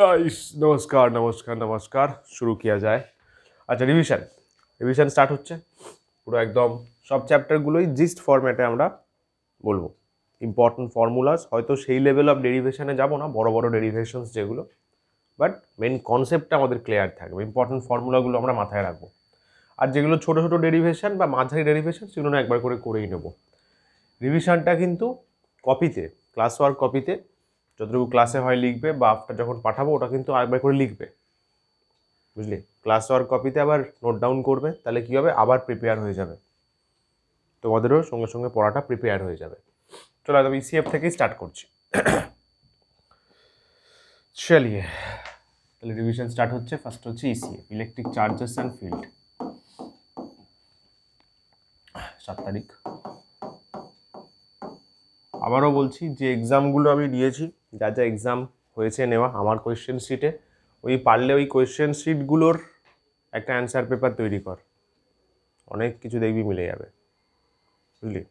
Guys नमस्कार नमस्कार नमस्कार शुरू किया जाए। अच्छा रिविजन स्टार्ट হচ্ছে পুরো একদম সব চ্যাপ্টারগুলোই জিস্ট ফরম্যাটে আমরা বলবো। ইম্পর্টেন্ট ফর্মুলাস হয়তো সেই লেভেল অফ ডেরিভেশনে যাব না, বড় বড় ডেরিভেশনস যেগুলো, বাট মেন কনসেপ্টটা আমাদের ক্লিয়ার থাকবে। ইম্পর্টেন্ট ফর্মুলাগুলো আমরা মাথায় রাখবো, আর যেগুলো ছোটো ছোটো ডেরিভেশন বা মাঝারি ডেরিভেশন সেগুলো একবার করে করেই নেব। রিভিশনটা কিন্তু কপিতে, ক্লাস ওয়ার্ক কপিতে যতটুকু ক্লাসে হয় লিখবে, বা আফটার যখন পাঠাবো ওটা কিন্তু আরেকবার করে লিখবে, বুঝলি? ক্লাস ওয়ার্ক কপিতে আবার নোট ডাউন করবে, তাহলে কী হবে, আবার প্রিপেয়ার হয়ে যাবে, তোমাদেরও সঙ্গে সঙ্গে পড়াটা প্রিপেয়ার হয়ে যাবে। চলো আমি ইসিএফ থেকেই স্টার্ট করছি। চলিয়ে তাহলে রিভিশন স্টার্ট হচ্ছে। ফার্স্ট হচ্ছে ECF, electric charges and field. 7 তারিখ। আবারও বলছি, যে এক্সামগুলো আমি নিয়েছি, যা যা এক্সাম হয়েছে নেওয়া আমার কোয়েশ্চেন শিটে, ওই পারলে ওই কোয়েশ্চেন শিটগুলোর একটা অ্যান্সার পেপার তৈরি কর, অনেক কিছু দেখবি মিলে যাবে, বুঝলি?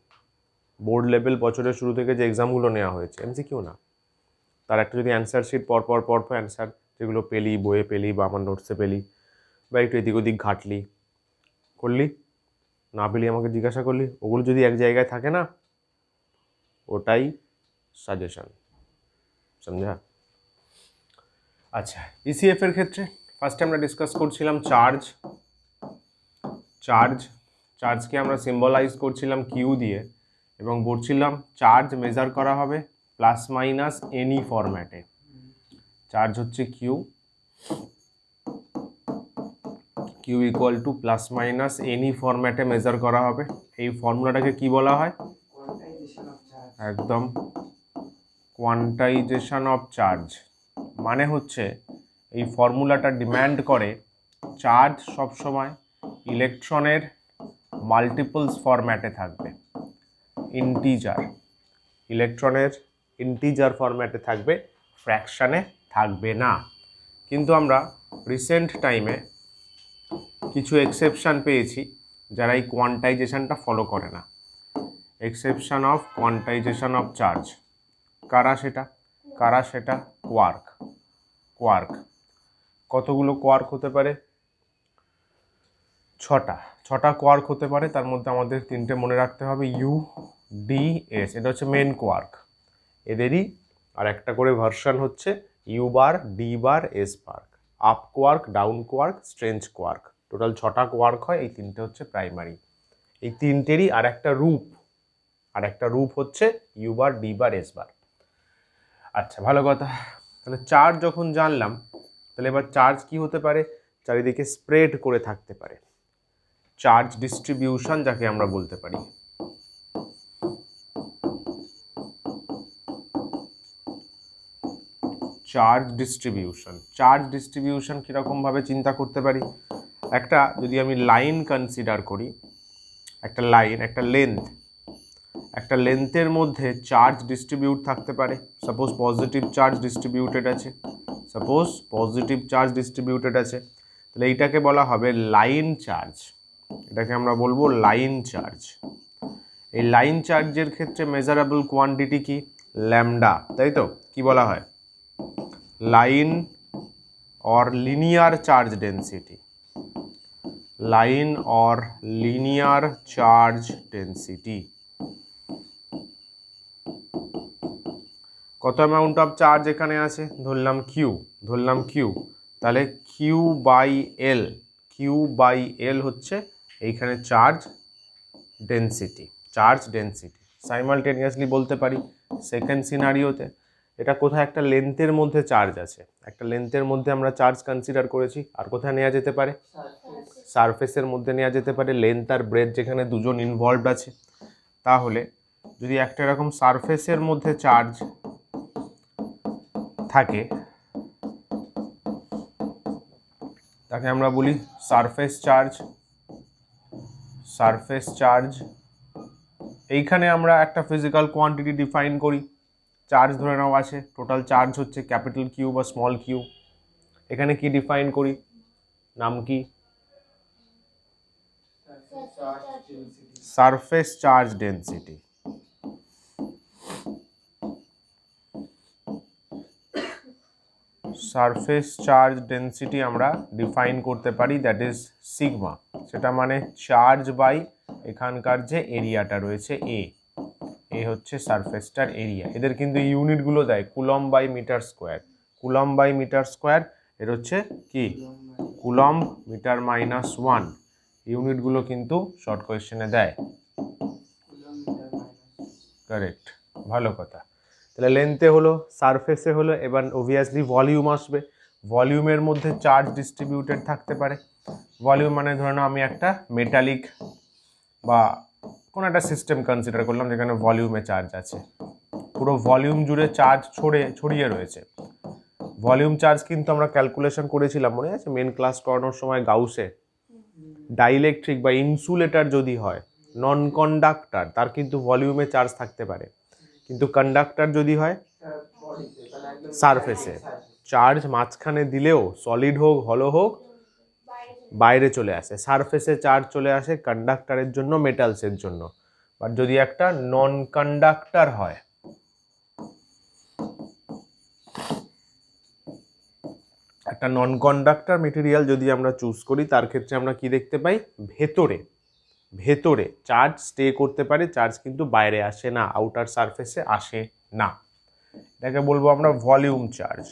বোর্ড লেভেল বছরের শুরু থেকে যে এক্সামগুলো নেওয়া হয়েছে, এমসিকিউ না, তার একটা যদি অ্যান্সার শিট পরপর অ্যান্সার যেগুলো পেলি, বইয়ে পেলি বা আমার নোটসে পেলি, বা একটু এদিক ওদিক ঘাটলি, করলি, না পেলি আমাকে জিজ্ঞাসা করলি, ওগুলো যদি এক জায়গায় থাকে না, ওটাই সাজেশন, সমঝা? আচ্ছা, ইসিএফ এর ক্ষেত্রে ফার্স্টে আমরা ডিসকাস করছিলাম চার্জকে আমরা সিম্বলাইজ করছিলাম কিউ দিয়ে, এবং বলছিলাম চার্জ মেজার করা হবে প্লাস মাইনাস এনি ফরম্যাটে। চার্জ হচ্ছে Q equal to plus minus N E ফরম্যাটে মেজার করা হবে। এই ফর্মুলাটাকে কি বলা হয়? একদম কোয়ান্টাইজেশন অফ চার্জ। মানে হচ্ছে এই ফর্মুলাটা ডিম্যান্ড করে চার্জ সবসময় ইলেকট্রনের মাল্টিপলস ফরম্যাটে থাকবে, ইলেকট্রনের ইন্টিজার ফরম্যাটে থাকবে, ফ্র্যাকশানে থাকবে না। কিন্তু আমরা রিসেন্ট টাইমে কিছু এক্সেপশান পেয়েছি যারা এই কোয়ান্টাইজেশনটা ফলো করে না। Exception of quantisation of charge. কারা সেটা? কোয়ার্ক। কতগুলো কোয়ার্ক হতে পারে? 6টা কোয়ার্ক হতে পারে। তার মধ্যে আমাদের 3টে মনে রাখতে হবে, ইউ, ডি, এস। এটা হচ্ছে মেন কোয়ার্ক। এদেরই আর একটা করে ভার্সন হচ্ছে you bar, D bar, S bar. Up quark, down quark, strange quark. Total 6টা কোয়ার্ক হয়। এই 3টে হচ্ছে প্রাইমারি। এই 3টেরই আর একটা রূপ হচ্ছে you bar, D bar, S bar. আচ্ছা, ভালো কথা। তাহলে চার্জ যখন জানলাম, তাহলে এবার চার্জ কি হতে পারে? চারিদিকে স্প্রেড করে থাকতে পারে, চার্জ ডিস্ট্রিবিউশন যাকে আমরা বলতে পারি। চার্জ ডিস্ট্রিবিউশন কীরকমভাবে চিন্তা করতে পারি? যদি আমি লাইন কনসিডার করি, একটা লেন্থের মধ্যে চার্জ ডিস্ট্রিবিউট থাকতে পারে। সাপোজ পজিটিভ চার্জ ডিস্ট্রিবিউটেড আছে, তাহলে এইটাকে বলা হবে লাইন চার্জ। এটাকে আমরা বলবো লাইন চার্জ। এই লাইন চার্জের ক্ষেত্রে মেজারেবল কোয়ান্টিটি কি? ল্যামডা, তাই তো? কি বলা হয়? Line or linear charge density, কত অ্যামাউন্ট অফ চার্জ এখানে আছে? ধরলাম কিউ, তাহলে কিউ বাই এল হচ্ছে এইখানে চার্জ ডেন্সিটি। সাইমালটেনিয়াসলি বলতে পারি সেকেন্ড সিনারিওতে, এটা কোথায়? একটা লেন্থের মধ্যে চার্জ আছে, একটা লেন্থের মধ্যে আমরা চার্জ কনসিডার করেছি। আর কোথায় নেওয়া যেতে পারে? সারফেসের মধ্যে নেওয়া যেতে পারে। লেন্থ আর ব্রেথ যেখানে দুজন ইনভলভড আছে। তাহলে যদি একটা এরকম সারফেসের মধ্যে চার্জ থাকে, তাকে আমরা বলি সারফেস চার্জ। এইখানে আমরা একটা ফিজিক্যাল কোয়ান্টিটি ডিফাইন করি, চার্জ ধরে নাও আছে, টোটাল চার্জ হচ্ছে ক্যাপিটাল কিউ বা স্মল কিউ। এখানে কি ডিফাইন করি? নাম কি? Surface charge density. Surface charge density আমরা ডিফাইন করতে পারি, দ্যাট ইজ সিগমা। সেটা মানে চার্জ বাই এখানকার যে এরিয়াটা রয়েছে এ হচ্ছে সারফেসটার এরিয়া। এদের কিন্তু ইউনিটগুলো দেয় coulomb by metre square, coulomb by metre square, এর হচ্ছে কি কুলম্ব মিটার মাইনাস 1, ইউনিটগুলো কিন্তু শর্ট কোয়েশ্চেনে দেয়। কারেক্ট, ভালো কথা। তাহলে লেন্থে হলো, সারফেসে হলো, এবার অবভিয়াসলি ভলিউম আসবে। ভলিউমের মধ্যে চার্জ ডিস্ট্রিবিউটেড থাকতে পারে। ভলিউম মানে ধরে নাও আমি একটা মেটালিক বা কোনো একটা সিস্টেম কনসিডার করলাম যেখানে ভলিউমে চার্জ আছে, পুরো ভলিউম জুড়ে চার্জ ছড়িয়ে রয়েছে। ভলিউম চার্জ কিন্তু আমরা ক্যালকুলেশন করেছিলাম, মনে আছে মেন ক্লাস করানোর সময় গাউসে। ডাইইলেকট্রিক বা ইনসুলেটর যদি হয়, নন কন্ডাক্টর, তার কিন্তু ভলিউমে চার্জ থাকতে পারে, কিন্তু কন্ডাক্টর যদি হয় সারফেসে, চার্জ মাঝখানে দিলেও সলিড হোক হলো হোক বাইরে চলে আসে। সারফেসে চার্জ চলে আসে কন্ডাক্টরের জন্য, মেটালসের জন্য। বাট যদি একটা নন কন্ডাক্টর হয়, একটা নন কন্ডাক্টর মেটেরিয়াল যদি আমরা চুজ করি, তার ক্ষেত্রে আমরা কি দেখতে পাই, ভেতরে চার্জ স্টে করতে পারে, চার্জ কিন্তু বাইরে আসে না, আউটার সারফেসে আসে না। এটাকে বলবো আমরা ভলিউম চার্জ।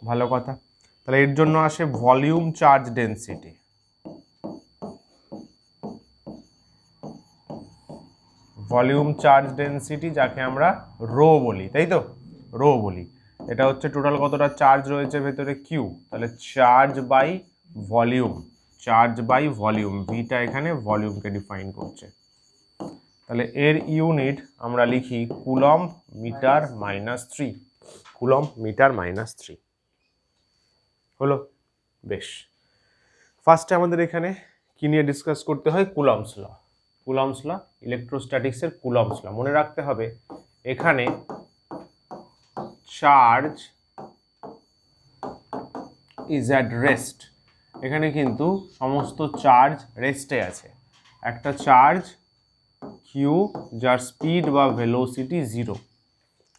ভালো কথা। তাহলে এর জন্য আসে volume charge density. Volume charge density যাকে আমরা রো বলি, তাই তো, রো বলি। এটা হচ্ছে টোটাল কতটা চার্জ রয়েছে ভেতরে, কিউ। তাহলে charge by volume, charge by volume, ভিটা এখানে ভলিউমকে ডিফাইন করছে। তাহলে এর ইউনিট আমরা লিখি coulomb metre minus 3, coulomb metre minus 3 হলো। বেশ, ফার্স্টে আমাদের এখানে কি নিয়ে ডিসকাস করতে হয়, কুলম্বস ল। কুলম্বস ল, ইলেকট্রোস্ট্যাটিক্সের কুলম্বস ল। মনে রাখতে হবে এখানে চার্জ ইজ অ্যাট রেস্ট, এখানে কিন্তু সমস্ত চার্জ রেস্টে আছে। একটা চার্জ কিউ যার স্পিড বা ভেলোসিটি 0,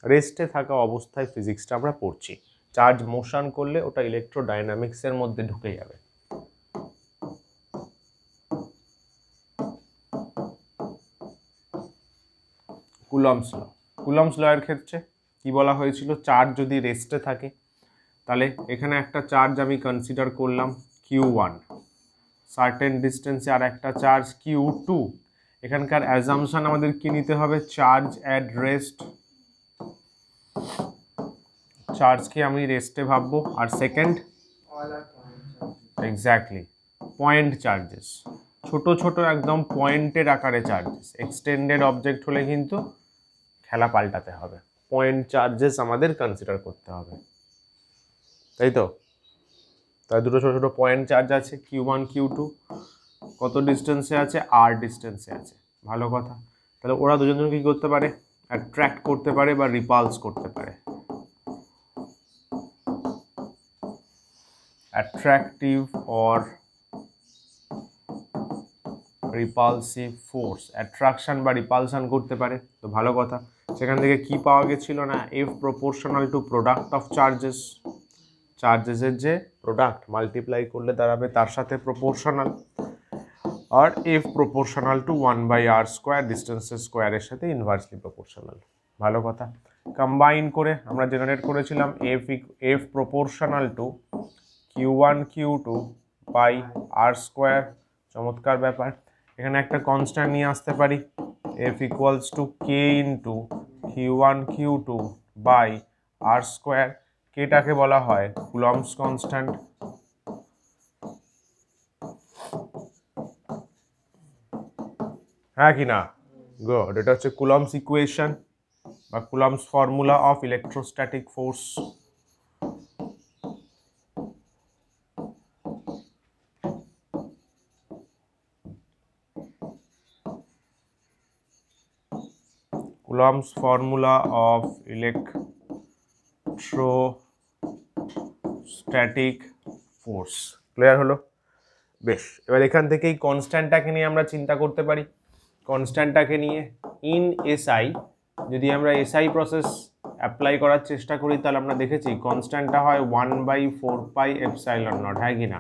রেস্টে থাকা অবস্থায় ফিজিক্সটা আমরা পড়ছি। চার্জ মোশন করলে ওটা ইলেকট্রোডাইনামিক্সের মধ্যে ঢুকে যাবে। কুলম্বস ল, কুলম্বস ল এর ক্ষেত্রে কি বলা হয়েছিল, চার্জ যদি রেস্টে থাকে, তাহলে এখানে একটা চার্জ আমি কনসিডার করলাম Q1, সার্টেন ডিস্টেন্সে আর একটা চার্জ Q2। এখানকার অ্যাজাম্পশন আমাদের কি নিতে হবে, চার্জ অ্যাট রেস্ট, চার্জকে আমি রেস্টে ভাববো। আর সেকেন্ড, এক্স্যাক্টলি, পয়েন্ট চার্জেস, ছোট ছোট একদম পয়েন্টের আকারে চার্জেস। এক্সটেন্ডেড অবজেক্ট হলে কিন্তু খেলা পাল্টাতে হবে, পয়েন্ট চার্জেস আমাদের কনসিডার করতে হবে, তাই তো। তাই দুটো ছোট ছোট পয়েন্ট চার্জ আছে, Q1 Q2, কত ডিস্টেন্সে আছে, R ডিস্টেন্সে আছে। ভালো কথা। তাহলে ওরা দুজন কি করতে পারে, অ্যাট্রাক্ট করতে পারে বা রিপালস করতে পারে। Attractive or repulsive force, attraction বা রিপালশন করতে পারে। তো ভালো কথা। সেখান থেকে কি পাওয়া গেছিল না, F proportional to product of charges, চার্জেসের যে প্রোডাক্ট মাল্টিপ্লাই করলে দাঁড়াবে তার সাথে প্রপোর্শনাল, আর F proportional to 1/r square, ডিস্টেন্সের স্কোয়ারের সাথে ইনভার্সলি প্রপোর্শনাল। ভালো কথা। কম্বাইন করে আমরা জেনারেট করেছিলাম F proportional to Q1 Q2 by R square. চমৎকার ব্যাপার। এখানে একটা কনস্ট্যান্ট নিয়ে আসতে পারি, F equals to K into Q1 Q2 by R square. কেটাকে বলা হয় কুলম্বস কনস্ট্যান্ট। হ্যাঁ কি না, গুড। এটা হচ্ছে কুলম্বস ইকুয়েশন বা Coulomb's formula of electrostatic force. Coulomb's formula of electrostatic force. Clear হলো? বেশ, এবার এখান থেকেই কনস্ট্যান্টটাকে নিয়ে আমরা চিন্তা করতে পারি। কনস্ট্যান্টটাকে নিয়ে ইন এসআই যদি আমরা এসআই প্রসেস অ্যাপ্লাই করার চেষ্টা করি তাহলে আমরা দেখেছি কনস্ট্যান্টটা হয় 1/4πε0, হ্যাঁ কি না?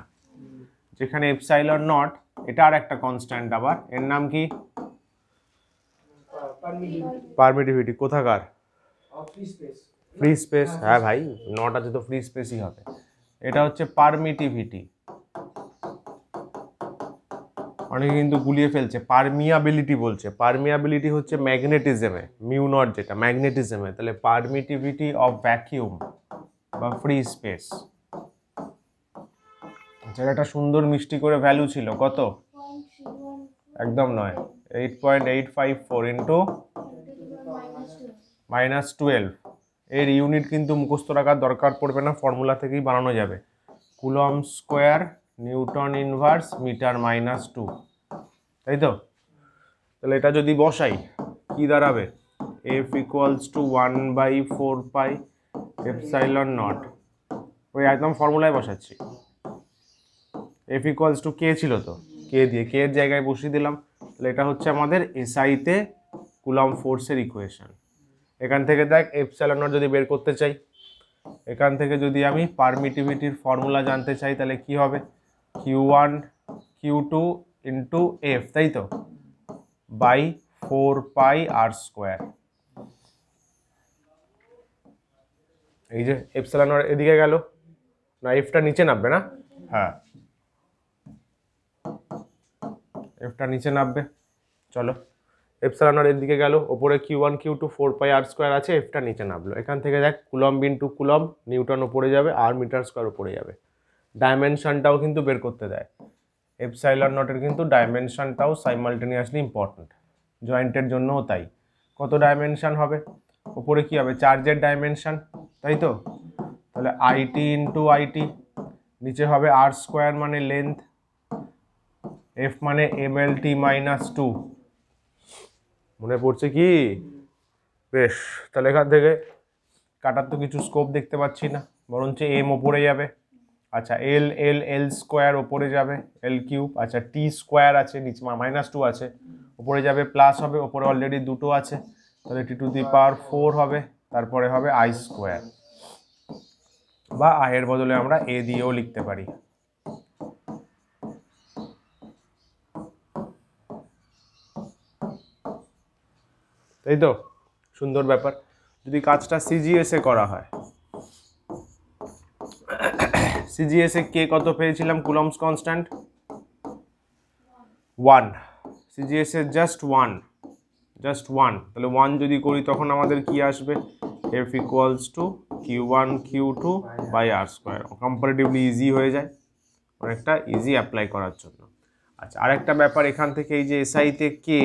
যেখানে এপসাইলন নট এটা আর একটা কনস্ট্যান্ট, আবার এর নাম কি? পারমিটিভিটি। কোথাকার? Free space. হ্যাঁ ভাই, নট আছে তো ফ্রি স্পেসই হবে। এটা হচ্ছে পারমিটিভিটি। অনেকে কিন্তু গুলিয়ে ফেলছে, পারমিয়াবিলিটি বলছে। পারমিয়াবিলিটি হচ্ছে ম্যাগনেটিজমে, মিউ নট যেটা ম্যাগনেটিজমে, তাহলে পারমিটিভিটি অফ ভ্যাকিউম বা ফ্রি স্পেস। আচ্ছা, একটা সুন্দর মিষ্টি করে ভ্যালু ছিল, কত? একদম নয়, 8.854 ইন্টু -12। এর ইউনিট কিন্তু মুখস্থ রাখার দরকার পড়বে না, ফর্মুলা থেকেই বানানো যাবে। Coulomb square newton inverse metre -2, তাই তো? তাহলে এটা যদি বসাই কি দাঁড়াবে? F = 1/4πε0। ওই একদম ফর্মুলায় বসাচ্ছি। F = K ছিল তো, K দিয়ে K এর জায়গায় বসিয়ে দিলাম। তাহলে এটা হচ্ছে আমাদের এসআইতে কুলম ফোর্সের ইকুয়েশন। এখান থেকে দেখ ε0 যদি বের করতে চাই, এখান থেকে যদি আমি পারমিটিভিটির ফর্মুলা জানতে চাই, তাহলে কি হবে? Q1 Q2 ইন্টু F, তাই তো, বাই 4πr²। এই যে ε0 এদিকে গেল না, এফটা নিচে নামবে না? হ্যাঁ, এফটা নিচে নামবে। চলো, ε0 এর দিকে গেল, ওপরে Q1 Q2 4πr² আছে, এফটা নিচে নামলো। এখান থেকে দেখ কুলম ইন্টু কুলম, নিউটন ওপরে যাবে, আর মিটার স্কোয়ার ওপরে যাবে। ডাইমেনশনটাও কিন্তু বের করতে দেয়। ε0 এর কিন্তু ডাইমেনশনটাও সাইমালটেনিয়াসলি ইম্পর্টেন্ট, জয়েন্টের জন্যও তাই। কত ডাইমেনশন হবে? ওপরে কি হবে? চার্জের ডাইমেনশন, তাই তো? তাহলে আইটি ইন্টু আইটি, নিচে হবে r² মানে লেন্থ, এফ মানে mlt -2। মনে পড়ছে কি? বেশ, তাহলে এখান থেকে কাটার তো কিছু স্কোপ দেখতে পাচ্ছি না, বরঞ্চ এম ওপরে যাবে। আচ্ছা, এল স্কোয়ার ওপরে যাবে, L3। আচ্ছা, T² আছে, নিচে -2 আছে, ওপরে যাবে প্লাস হবে, ওপরে অলরেডি দুটো আছে, তাহলে T⁴ হবে, তারপরে হবে I², বা I এর বদলে আমরা A দিয়েও লিখতে পারি। তাই তো? সুন্দর ব্যাপার। যদি কাজটা সিজিএসে করা হয়, সিজিএসে কে কত পেয়েছিলাম? কুলমস কনস্ট্যান্ট 1, সিজিএসে জাস্ট 1, তাহলে 1 যদি করি তখন আমাদের কি আসবে? F = Q1 Q2 r²। Comparatively easy হয়ে যায়, অনেকটা ইজি অ্যাপ্লাই করার জন্য। আচ্ছা, আরেকটা ব্যাপার, এখান থেকে এই যে এসআইতে কে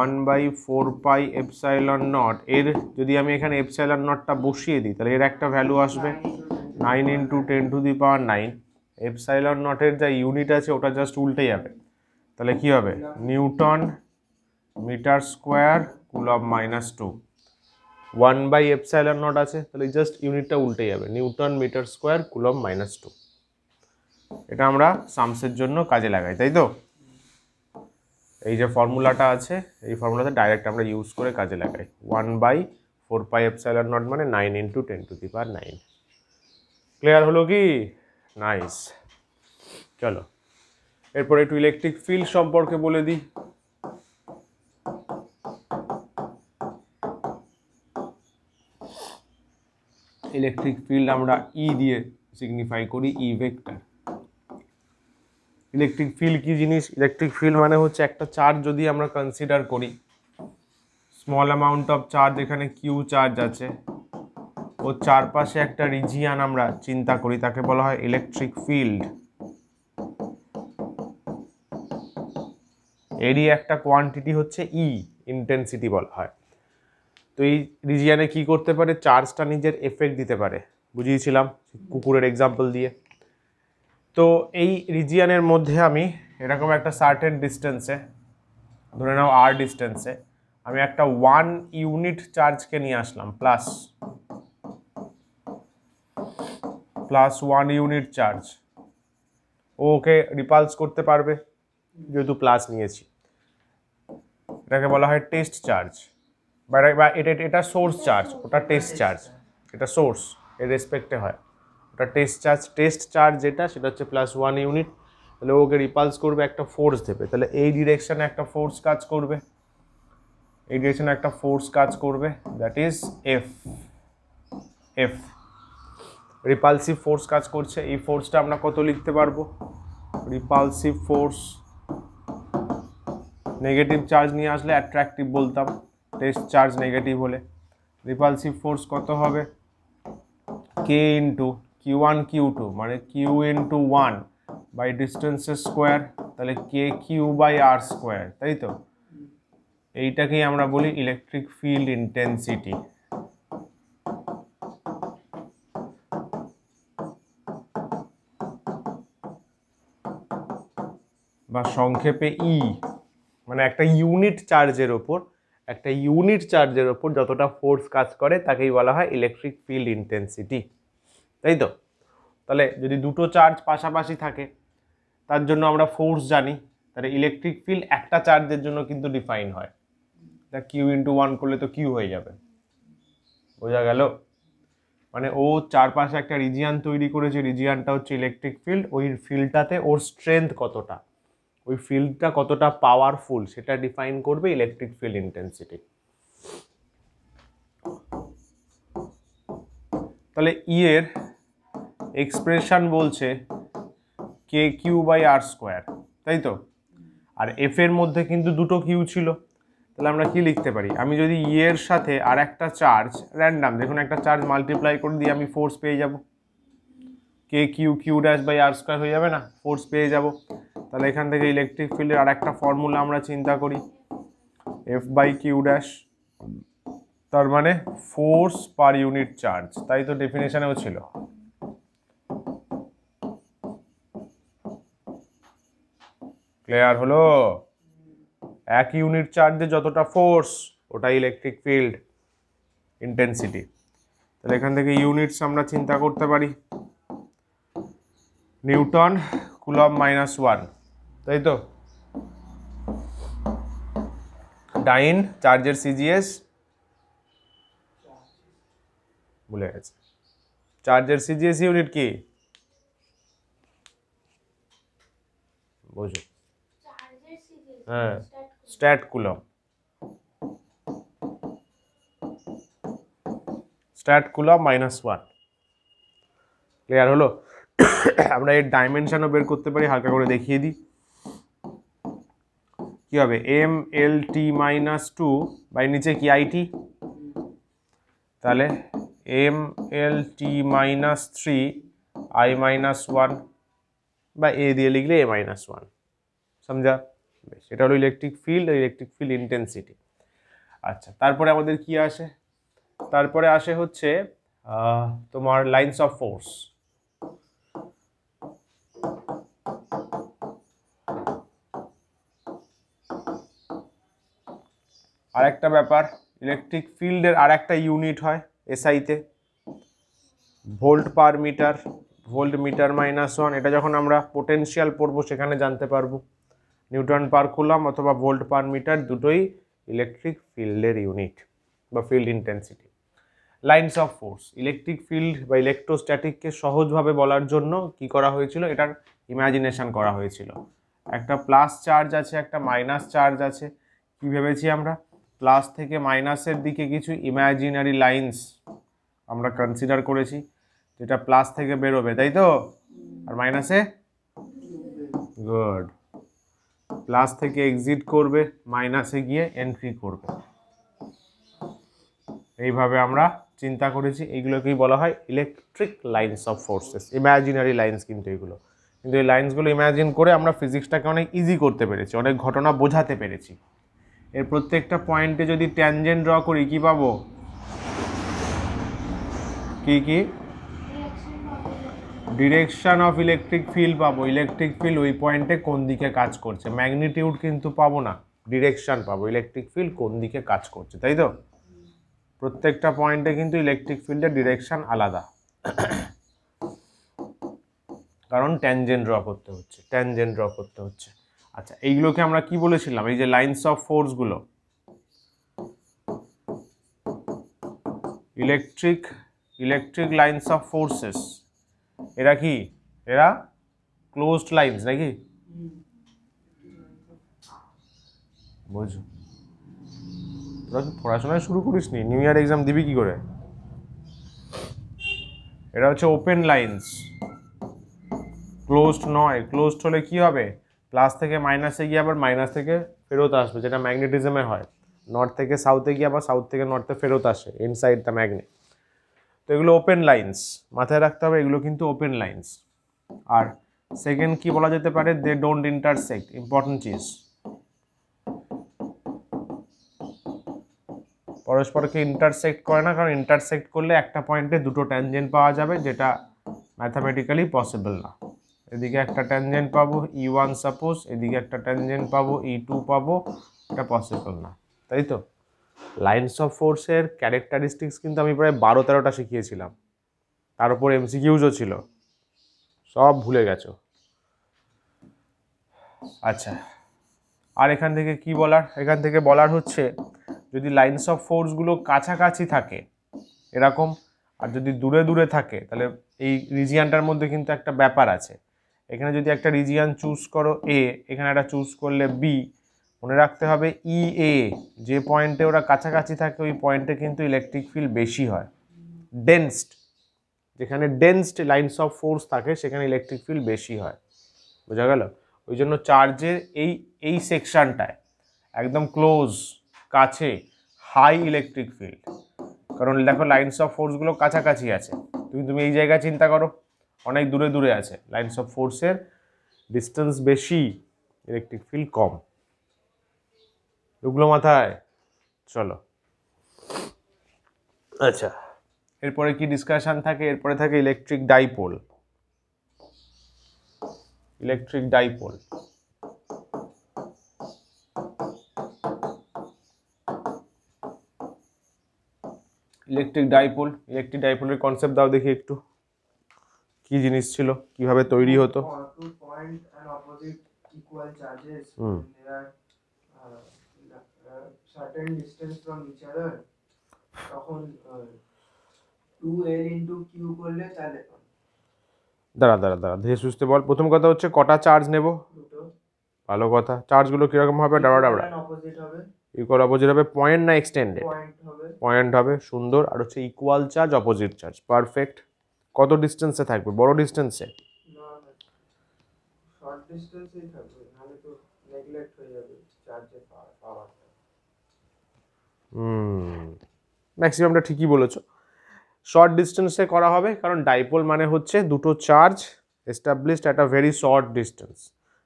1/4πε0, এর যদি আমি এখানে ε0টা বসিয়ে দিই, তাহলে এর একটা ভ্যালু আসবে 9 × 10⁹। ε0 এর যা ইউনিট আছে ওটা জাস্ট উল্টে যাবে, তাহলে কি হবে? Newton metre square coulomb -2। 1/ε0 আছে, তাহলে জাস্ট ইউনিটটা উল্টে যাবে, নিউটন মিটার স্কোয়ার কুলম -2। এটা আমরা সামসের জন্য কাজে লাগাই, তাই তো? এই যে ফর্মুলাটা আছে, এই ফর্মুলাতে ডাইরেক্ট আমরা ইউজ করে কাজে লাগাই। 1/4πε0 মানে 9 × 10⁹। ক্লিয়ার হলো কি? নাইস। চলো, এরপরে একটু ইলেকট্রিক ফিল্ড সম্পর্কে বলে দিই। ইলেকট্রিক ফিল্ড আমরা ই দিয়ে সিগনিফাই করি, ই ভেক্টর। ইলেকট্রিক ফিল্ড কি জিনিস? ইলেকট্রিক ফিল্ড মানে হচ্ছে একটা চার্জ যদি আমরা কনসিডার করি, স্মল অ্যামাউন্ট অফ চার্জ, এখানে কিউ চার্জ আছে, ওর চারপাশে একটা রিজিয়ান আমরা চিন্তা করি, তাকে বলা হয় ইলেকট্রিক ফিল্ড। এরই একটা কোয়ান্টিটি হচ্ছে ই, ইন্টেন্সিটি বলা হয়। তো এই রিজিয়ানে কি করতে পারে? চার্জটা নিজের এফেক্ট দিতে পারে, বুঝিয়েছিলাম কুকুরের এক্সাম্পল দিয়ে। তো এই রিজিয়ানের মধ্যে আমি এরকম একটা সার্টেন ডিস্টেন্সে, ধরে নাও আর ডিস্টেন্সে, আমি একটা 1 ইউনিট চার্জকে নিয়ে আসলাম, প্লাস 1 ইউনিট চার্জ। ওকে রিপালস করতে পারবে যেহেতু প্লাস নিয়েছি, এটাকে বলা হয় টেস্ট চার্জ। বা এটা সোর্স চার্জ, ওটা টেস্ট চার্জ, এটা সোর্স এর রেসপেক্টে হয়, ওটা টেস্ট চার্জ যেটা সেটা হচ্ছে +1 ইউনিট। তাহলে ওকে রিপালস করবে, একটা ফোর্স দেবে, তাহলে এই ডিরেকশনে একটা ফোর্স কাজ করবে, এই ডিরেকশনে একটা ফোর্স কাজ করবে, that is F. Repulsive force কাজ করছে, এই ফোর্সটা আমরা কত লিখতে পারবো? রিপালসিভ ফোর্স, নেগেটিভ চার্জ নিয়ে আসলে অ্যাট্রাকটিভ বলতাম, টেস্ট চার্জ নেগেটিভ হলে রিপালসিভ ফোর্স কত হবে? কে ইন্টু Q1 Q2 মানে কিউ ইন্টু 1 বাই ডিস্টেন্সের স্কোয়ার, তাহলে K Q by R square, তাই তো? এইটাকেই আমরা বলি ইলেকট্রিক ফিল্ড ইন্টেন্সিটি। বা সংক্ষেপে ই, মানে একটা ইউনিট চার্জের ওপর যতটা ফোর্স কাজ করে তাকেই বলা হয় ইলেকট্রিক ফিল্ড ইন্টেন্সিটি, তাই তো? তাহলে যদি দুটো চার্জ পাশাপাশি থাকে তার জন্য আমরা ফোর্স জানি, তাহলে ইলেকট্রিক ফিল্ড একটা চার্জের জন্য কিন্তু ডিফাইন হয়, তা কিউ ইন্টু 1 করলে তো কিউ হয়ে যাবে, বোঝা গেল? মানে ও চারপাশে একটা রিজিয়ান তৈরি করেছে, রিজিয়ানটা হচ্ছে ইলেকট্রিক ফিল্ড, ওই ফিল্ডটাতে ওর স্ট্রেংথ কতটা, ওই ফিল্ডটা কতটা পাওয়ারফুল সেটা ডিফাইন করবে ইলেকট্রিক ফিল্ড ইন্টেন্সিটি। তাহলে ই এর এক্সপ্রেশন বলছে কে কিউ বাই আর স্কোয়ার, তাই তো? আর এফ এর মধ্যে কিন্তু দুটো কিউ ছিল, তাহলে আমরা কি লিখতে পারি? আমি যদি ই এর সাথে আর একটা চার্জ র্যান্ডাম দেখুন একটা চার্জ মাল্টিপ্লাই করে দিয়ে আমি ফোর্স পেয়ে যাব, K q q dash by R square হয়ে যাবে না, ফোর্স পেয়ে যাব। তাহলে এখান থেকে ইলেকট্রিক ফিল্ডের আর একটা ফর্মুলা আমরা চিন্তা করি, এফ বাই কিউ ড্যাশ, তার মানে ফোর্স পার ইউনিট চার্জ, তাই তো ডেফিনেশনেও ছিল। ক্লিয়ার হলো? এক ইউনিট চার্জে যতটা ফোর্স ওটা ইলেকট্রিক ফিল্ড ইন্টেন্সিটি। তাহলে এখান থেকে ইউনিটস আমরা চিন্তা করতে পারি, নিউটন কুলম্ব -1, তাই তো? ডাইন চার্জের সিজিএস ভুলে গেছে, চার্জের সিজিএস ইউনিট কি বোঝো? হ্যাঁ, স্ট্যাট কুলম্ব, -1। ক্লিয়ার হলো? আমরা এর ডাইমেনশনও বের করতে পারি, হালকা করে দেখিয়ে দিই কি হবে, mLt-2 বাই নিচে কি আইটি, তাহলে mLt-3 I-1 বা এ দিয়ে লিখলে a-1, সমঝা? বেশ, এটা হলো electric field, electric field intensity. আচ্ছা, তারপরে আমাদের কি আসে? তারপরে আসে হচ্ছে তোমার লাইনস অফ ফোর্স। আরেকটা ব্যাপার, ইলেকট্রিক ফিল্ডের আরেকটা ইউনিট হয় এসআইতে, volt per metre, volt metre -1। এটা যখন আমরা পোটেনশিয়াল পড়বো সেখানে জানতে পারবো। নিউটন পার কুলম্ব অথবা ভোল্ট পার মিটার দুটোই ইলেকট্রিক ফিল্ডের ইউনিট বা field intensity. Lines of force, electric field বা ইলেকট্রোস্ট্যাটিককে সহজভাবে বলার জন্য কি করা হয়েছিল, এটার ইমাজিনেশন করা হয়েছিল। একটা প্লাস চার্জ আছে, একটা মাইনাস চার্জ আছে, কি ভেবেছি আমরা? প্লাস থেকে মাইনাসের দিকে কিছু ইমাজিনারি লাইন্স আমরা কনসিডার করেছি, যেটা প্লাস থেকে বেরোবে, তাই তো? আর মাইনাসে, গুড, প্লাস থেকে এক্সিট করবে, মাইনাসে গিয়ে এন্ট্রি করবে, এইভাবে আমরা চিন্তা করেছি। এইগুলোকেই বলা হয় electric lines of forces, imaginary lines কিন্তু এগুলো। কিন্তু এই লাইন্সগুলো ইমাজিন করে আমরা ফিজিক্সটাকে অনেক ইজি করতে পেরেছি, অনেক ঘটনা বোঝাতে পেরেছি। এর প্রত্যেকটা পয়েন্টে যদি ট্যানজেন্ট ড্র করি কি পাবো? কি ডিরেকশন অফ ইলেকট্রিক ফিল্ড পাবো, ইলেকট্রিক ফিল্ড ওই পয়েন্টে কোন দিকে কাজ করছে, ম্যাগনিটিউড কিন্তু পাবো না, ডিরেকশন পাবো, ইলেকট্রিক ফিল্ড কোন দিকে কাজ করছে, তাই তো? প্রত্যেকটা পয়েন্টে কিন্তু ইলেকট্রিক ফিল্ডের ডিরেকশন আলাদা, কারণ ট্যানজেন্ট ড্র করতে হচ্ছে, আচ্ছা, এইগুলোকে আমরা কি বলেছিলাম? এই যে লাইন্স অফ ফোর্সগুলো, ইলেকট্রিক লাইন্স অফ ফোর্সেস, এরা কি, এরা ক্লোজড লাইন্স নাকি? বুঝো, তোরা পড়াশোনা শুরু করিসনি, নিউ ইয়ার এক্সাম দিবি কি করে? এটা হচ্ছে ওপেন লাইন্স, ক্লোজড নয়। ক্লোজড হলে কি হবে, প্লাস থেকে মাইনাসে গিয়ে আবার মাইনাস থেকে ফেরত আসবে, যেটা ম্যাগনেটিজমে হয়, নর্থ থেকে সাউথে গিয়ে আবার সাউথ থেকে নর্থে ফেরত আসে ইনসাইড দ্য ম্যাগনেট। তো এগুলো ওপেন লাইন্স, মাথায় রাখতে হবে এগুলো কিন্তু ওপেন লাইন্স। আর সেকেন্ড কি বলা যেতে পারে, দে ডোন্ট ইন্টারসেক্ট, ইম্পর্টেন্ট চিজ, পরস্পরকে ইন্টারসেক্ট করে না, কারণ ইন্টারসেক্ট করলে একটা পয়েন্টে দুটো ট্যানজেন্ট পাওয়া যাবে, যেটা ম্যাথামেটিক্যালি পসিবল না। এদিকে একটা ট্যানজেন্ট পাবো E1 সাপোজ, এদিকে একটা ট্যানজেন্ট পাবো E2 পাবো, এটা পসিবল না, তাই তো? লাইন্স অফ ফোর্সের ক্যারেক্টারিস্টিক্স কিন্তু আমি প্রায় 12-13টা শিখিয়েছিলাম, তার উপর MCQsও ছিল, সব ভুলে গেছো। আচ্ছা, আর এখান থেকে কি বলার, এখান থেকে বলার হচ্ছে যদি লাইন্স অফ ফোর্সগুলো কাছাকাছি থাকে এরকম, আর যদি দূরে দূরে থাকে, তাহলে এই রিজিয়ানটার মধ্যে কিন্তু একটা ব্যাপার আছে। এখানে যদি একটা রিজিয়ান চুজ করো A, এখানে একটা চুজ করলে B, মনে রাখতে হবে EA, যে পয়েন্টে ওরা কাছাকাছি থাকে ওই পয়েন্টে কিন্তু ইলেকট্রিক ফিল্ড বেশি হয়। ডেন্সড, যেখানে ডেন্সড লাইন্স অফ ফোর্স থাকে সেখানে ইলেকট্রিক ফিল্ড বেশি হয়, বোঝা গেল? ওই জন্য চার্জের এই সেকশনটায় একদম ক্লোজ, কাছে, হাই ইলেকট্রিক ফিল্ড, কারণ দেখো লাইন্স অফ ফোর্সগুলো কাছাকাছি আছে, তুমি এই জায়গায় চিন্তা করো, অনেক দূরে দূরে আছে, লাইন্স অফ ফোর্সের ডিস্টেন্স বেশি, ইলেকট্রিক ফিল্ড কম। এগুলো মাথায়, চলো। আচ্ছা, এরপরে কি ডিসকাশন থাকে, এরপরে থাকে electric dipole. Electric dipole, electric ডাইপোলের কনসেপ্ট দাও দেখি একটু, কি জিনিস ছিল, কিভাবে তৈরি হতো? দাঁড়া ধীরে সুস্থে বল। প্রথম কথা হচ্ছে কটা চার্জ নেব? ভালো কথা। চার্জগুলো কিরকম হবে? ডাবড়া ইকুয়াল অপোজিট হবে। পয়েন্ট না এক্সটেন্ডেড? পয়েন্ট হবে, সুন্দর। আর হচ্ছে equal charge opposite charge, perfect. কত ডিস্টেন্সে থাকবে? বড় ডিস্টেন্সে? ম্যাক্সিমামটা ঠিকই বলেছো, শর্ট ডিস্টেন্সে করা হবে, কারণ ডাইপোল মানে হচ্ছে দুটো charge established at a very short distance,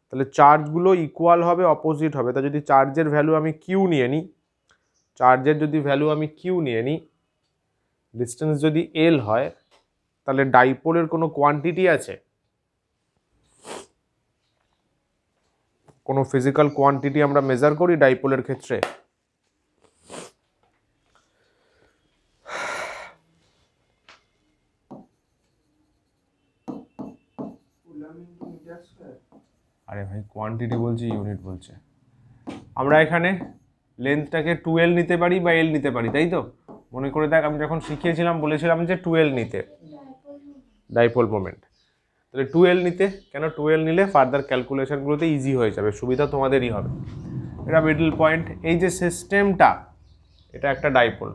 তাহলে চার্জগুলো ইকুয়াল হবে, অপোজিট হবে। তা যদি চার্জের ভ্যালু আমি কিউ নিয়ে নিই, ডিস্টেন্স যদি এল হয়, তাহলে ডাইপোলের কোনো কোয়ান্টিটি আছে, কোনো ফিজিক্যাল কোয়ান্টিটি আমরা মেজার করি ডাইপোলের ক্ষেত্রে? আরে ভাই, কোয়ান্টিটি বলছি, ইউনিট বলছে। আমরা এখানে লেন্থটাকে 2L নিতে পারি বা L নিতে পারি, তাই তো? মনে করে দেখ, আমি যখন শিখিয়েছিলাম বলেছিলাম যে 2L নিতে, ডাইপোল মোমেন্ট। তাহলে 2L নিতে, কেন 2L নিলে ফার্দার ক্যালকুলেশনগুলোতে ইজি হয়ে যাবে, সুবিধা তোমাদেরই হবে। এটা মিডল পয়েন্ট। এই যে সিস্টেমটা, এটা একটা ডাইপোল,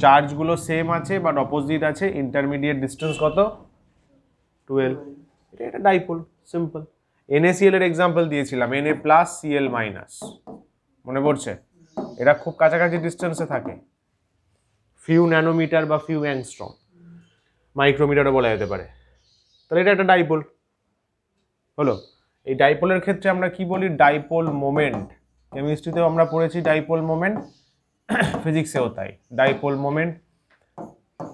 চার্জগুলো সেম আছে বাট অপোজিট আছে, ইন্টারমিডিয়েট ডিস্টেন্স কত? 2L। এটা ডাইপোল, সিম্পল। NaCl এর এক্সাম্পল দিয়েছিলাম, Na প্লাস Cl মাইনাস, মনে পড়ছে? এরা খুব কাছাকাছি ডিস্টেন্সে থাকে, ফিউ ন্যানোমিটার বা ফিউ অ্যাংস্ট্রম, মাইক্রোমিটারও বলা যেতে পারে। তাহলে এটা একটা ডাইপোল হলো। এই ডাইপোলের ক্ষেত্রে আমরা কি বলি? Dipole moment. কেমিস্ট্রিতেও আমরা পড়েছি ডাইপোল মোমেন্ট, ফিজিক্সেও তাই। ডাইপোল মোমেন্ট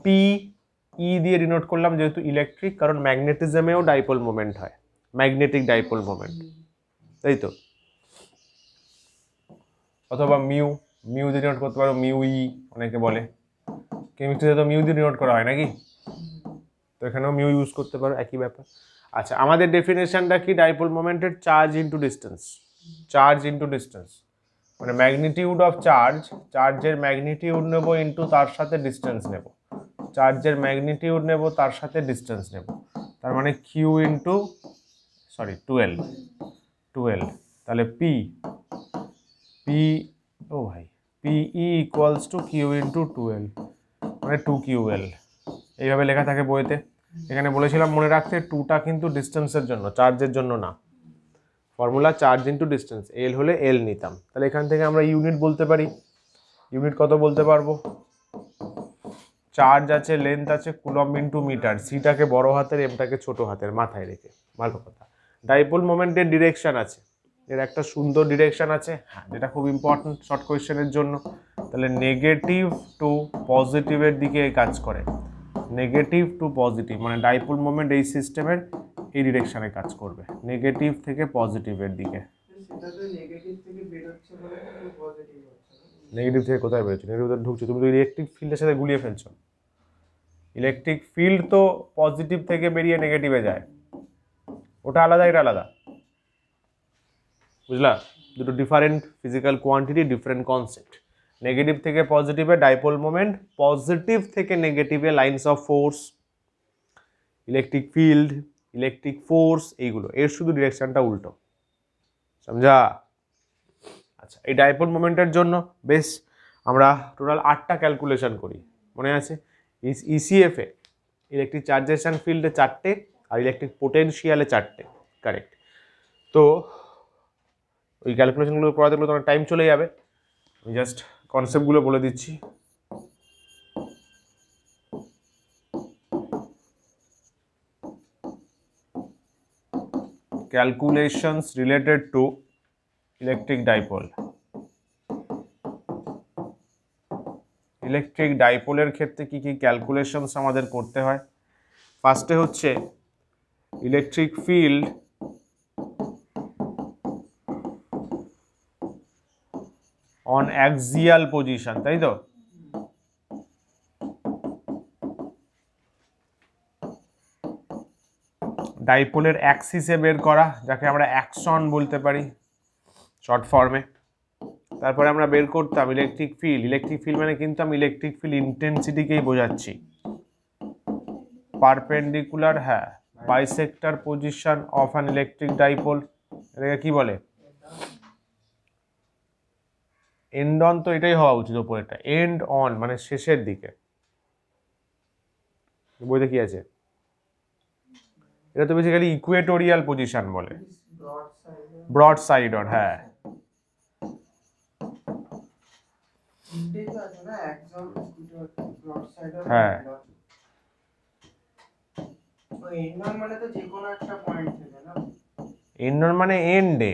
PE দিয়ে ডিনোট করলাম, যেহেতু ইলেকট্রিক, কারণ ম্যাগনেটিজমেও ডাইপোল মোমেন্ট হয়, ম্যাগনেটিক ডাইপোল মোমেন্ট, তাই তো? অথবা মিউ দিয়ে ডিনোট করতে পারো, মিউ ই অনেকে বলে। কেমিস্ট্রিতে তো মিউ দিয়ে ডিনোট করা হয় নাকি? তো এখানেও মিউ ইউজ করতে পারো, একই ব্যাপার। আচ্ছা, আমাদের ডেফিনেশনটা কি ডাইপোল মোমেন্টের? চার্জ ইন্টু ডিস্টেন্স, মানে ম্যাগনিটিউড অফ চার্জের ম্যাগনিটিউড নেব ইন্টু তার সাথে ডিস্টেন্স নেব। চার্জের ম্যাগনিটিউড নেব, তার সাথে ডিস্টেন্স নেব, তার মানে কিউ ইন্টু 12, তাহলে পি ও ভাই পিই ইকুয়ালস টু কিউ ইন্টু 12, মানে 2QL। এইভাবে লেখা থাকে বইতে। এখানে বলেছিলাম মনে রাখতে, 2টা কিন্তু ডিস্টেন্সের জন্য, চার্জের জন্য না। ফর্মুলা চার্জ ইন্টু ডিস্টেন্স, এল হলে এল নিতাম। তাহলে এখান থেকে আমরা ইউনিট বলতে পারি। ইউনিট কত বলতে পারবো? চার্জ আছে, লেন্থ আছে, কুলম্ব ইন্টু মিটার, সিটাকে বড় হাতের, এমটাকে ছোট হাতের, মাথায় রেখে। ভালো কথা। ডাইপোল মোমেন্টের ডিরেকশন আছে, এর একটা সুন্দর ডিরেকশন আছে, হ্যাঁ, যেটা খুব ইম্পর্টেন্ট শর্ট কোয়েশ্চেনের জন্য। তাহলে নেগেটিভ টু পজিটিভের দিকে কাজ করে। নেগেটিভ টু পজিটিভ মানে ডাইপোল মোমেন্ট এই সিস্টেমের এই ডিরেকশনে কাজ করবে, নেগেটিভ থেকে পজিটিভের দিকে। নেগেটিভ থেকে কোথায় বেরোচ্ছে? নেগেটিভ ঢুকছে, তুমি তো ইলেকট্রিক ফিল্ডের সাথে গুলিয়ে ফেলছো। ইলেকট্রিক ফিল্ড তো পজিটিভ থেকে বেরিয়ে নেগেটিভে যায়, ওটা আলাদা, এটা আলাদা, বুঝলা? দুটো different physical quantity, different concept. Negative থেকে পজিটিভে ডাইপোল মোমেন্ট, পজিটিভ থেকে নেগেটিভে lines of force, electric field, electric force, এইগুলো, এর শুধু ডিরেকশনটা উল্টো, সমঝা? আচ্ছা, এই ডাইপোল মোমেন্টের জন্য বেশ আমরা টোটাল 8টা ক্যালকুলেশন করি, মনে আছে? ইসিএফ এ ইলেকট্রিক চার্জেশন ফিল্ডে 4টে, আর ইলেকট্রিক পোটেনশিয়ালে 4টে, কারেক্ট? তো ওই ক্যালকুলেশনগুলো করাতে গেলে তোমার টাইম চলে যাবে, আমি জাস্ট কনসেপ্টগুলো বলে দিচ্ছি। Calculations related to electric dipole. Electric ডাইপোলের ক্ষেত্রে কি কি ক্যালকুলেশনস আমাদের করতে হয়? ফার্স্টে হচ্ছে electric field on axial position, তাই তো? ডাইপোলের অ্যাক্সিসে বের করা, যাকে আমরা অ্যাকশন বলতে পারি শর্ট ফর্মে। তারপরে আমরা বের করতাম ইলেকট্রিক ফিল্ড। ইলেকট্রিক ফিল্ড মানে কিন্তু আমি ইলেকট্রিক ফিল্ড ইন্টেন্সিটিকেই বোঝাচ্ছি। পারপেন্ডিকুলার, হ্যাঁ, bisector position of an electric dipole, এটাকে কি বলে? এন্ড অন, তো এটাই হওয়া উচিত ওপরেরটা, এন্ড অন মানে শেষের দিকে। বইতে কি আছে? এটা তো বেসিক্যালি ইকুয়েটোরিয়াল পজিশন বলে, ব্রড সাইড অন, হ্যাঁ। হ্যাঁ, এন্ড অন মানে এন্ডে,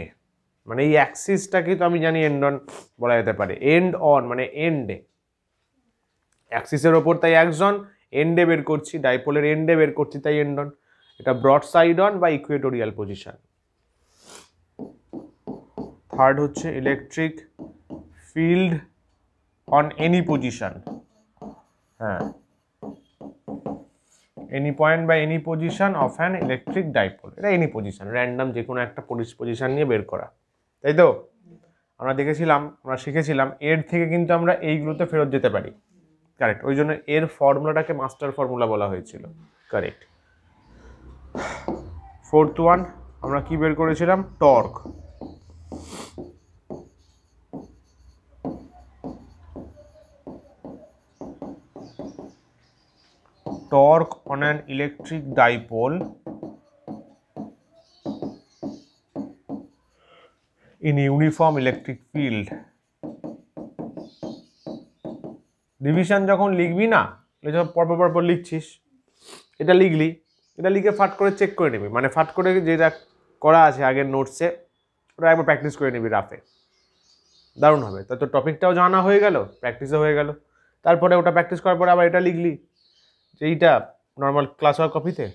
মানে এই অ্যাক্সিসটাকে তো আমি জানি এন্ড অন বলা যেতে পারে। এন্ড অন মানে এন্ডে, অ্যাক্সিসের ওপর তাই অ্যাকশন, এন্ডে বের করছি, ডাইপোলের এন্ডে বের করছি, তাই এন্ড অন। এটা ব্রড সাইড অন বা ইকুয়েটোরিয়াল পজিশন। থার্ড হচ্ছে electric field on any position, হ্যাঁ, এনি পয়েন্ট বা any position of an electric dipole. এটা এনি পজিশন, র্যান্ডম যে কোনো একটা পজিশন নিয়ে বের করা, তাই তো? আমরা দেখেছিলাম, আমরা শিখেছিলাম এর থেকে কিন্তু আমরা এইগুলোতে ফেরত যেতে পারি, কারেক্ট? ওই জন্য এর ফর্মুলাটাকে মাস্টার ফর্মুলা বলা হয়েছিল, কারেক্ট? ফোর্থ ওয়ান আমরা কি বের করেছিলাম? Torque. Torque on an electric dipole in uniform electric field. Division যখন লিখবি না, যখন পরপর লিখছিস, এটা লিখলি, এটা লিখে ফাট করে চেক করে নিবি, মানে ফাট করে যেটা করা আছে আগের নোটসে ওটা একবার প্র্যাকটিস করে নিবি রাফে, দারুণ হবে। তো তোর টপিকটাও জানা হয়ে গেল, প্র্যাকটিসও হয়ে গেল। তারপরে ওটা প্র্যাকটিস করার পরে আবার এটা লিখলি, যে এইটা নর্মাল ক্লাস ওয়ার্ক কপিতে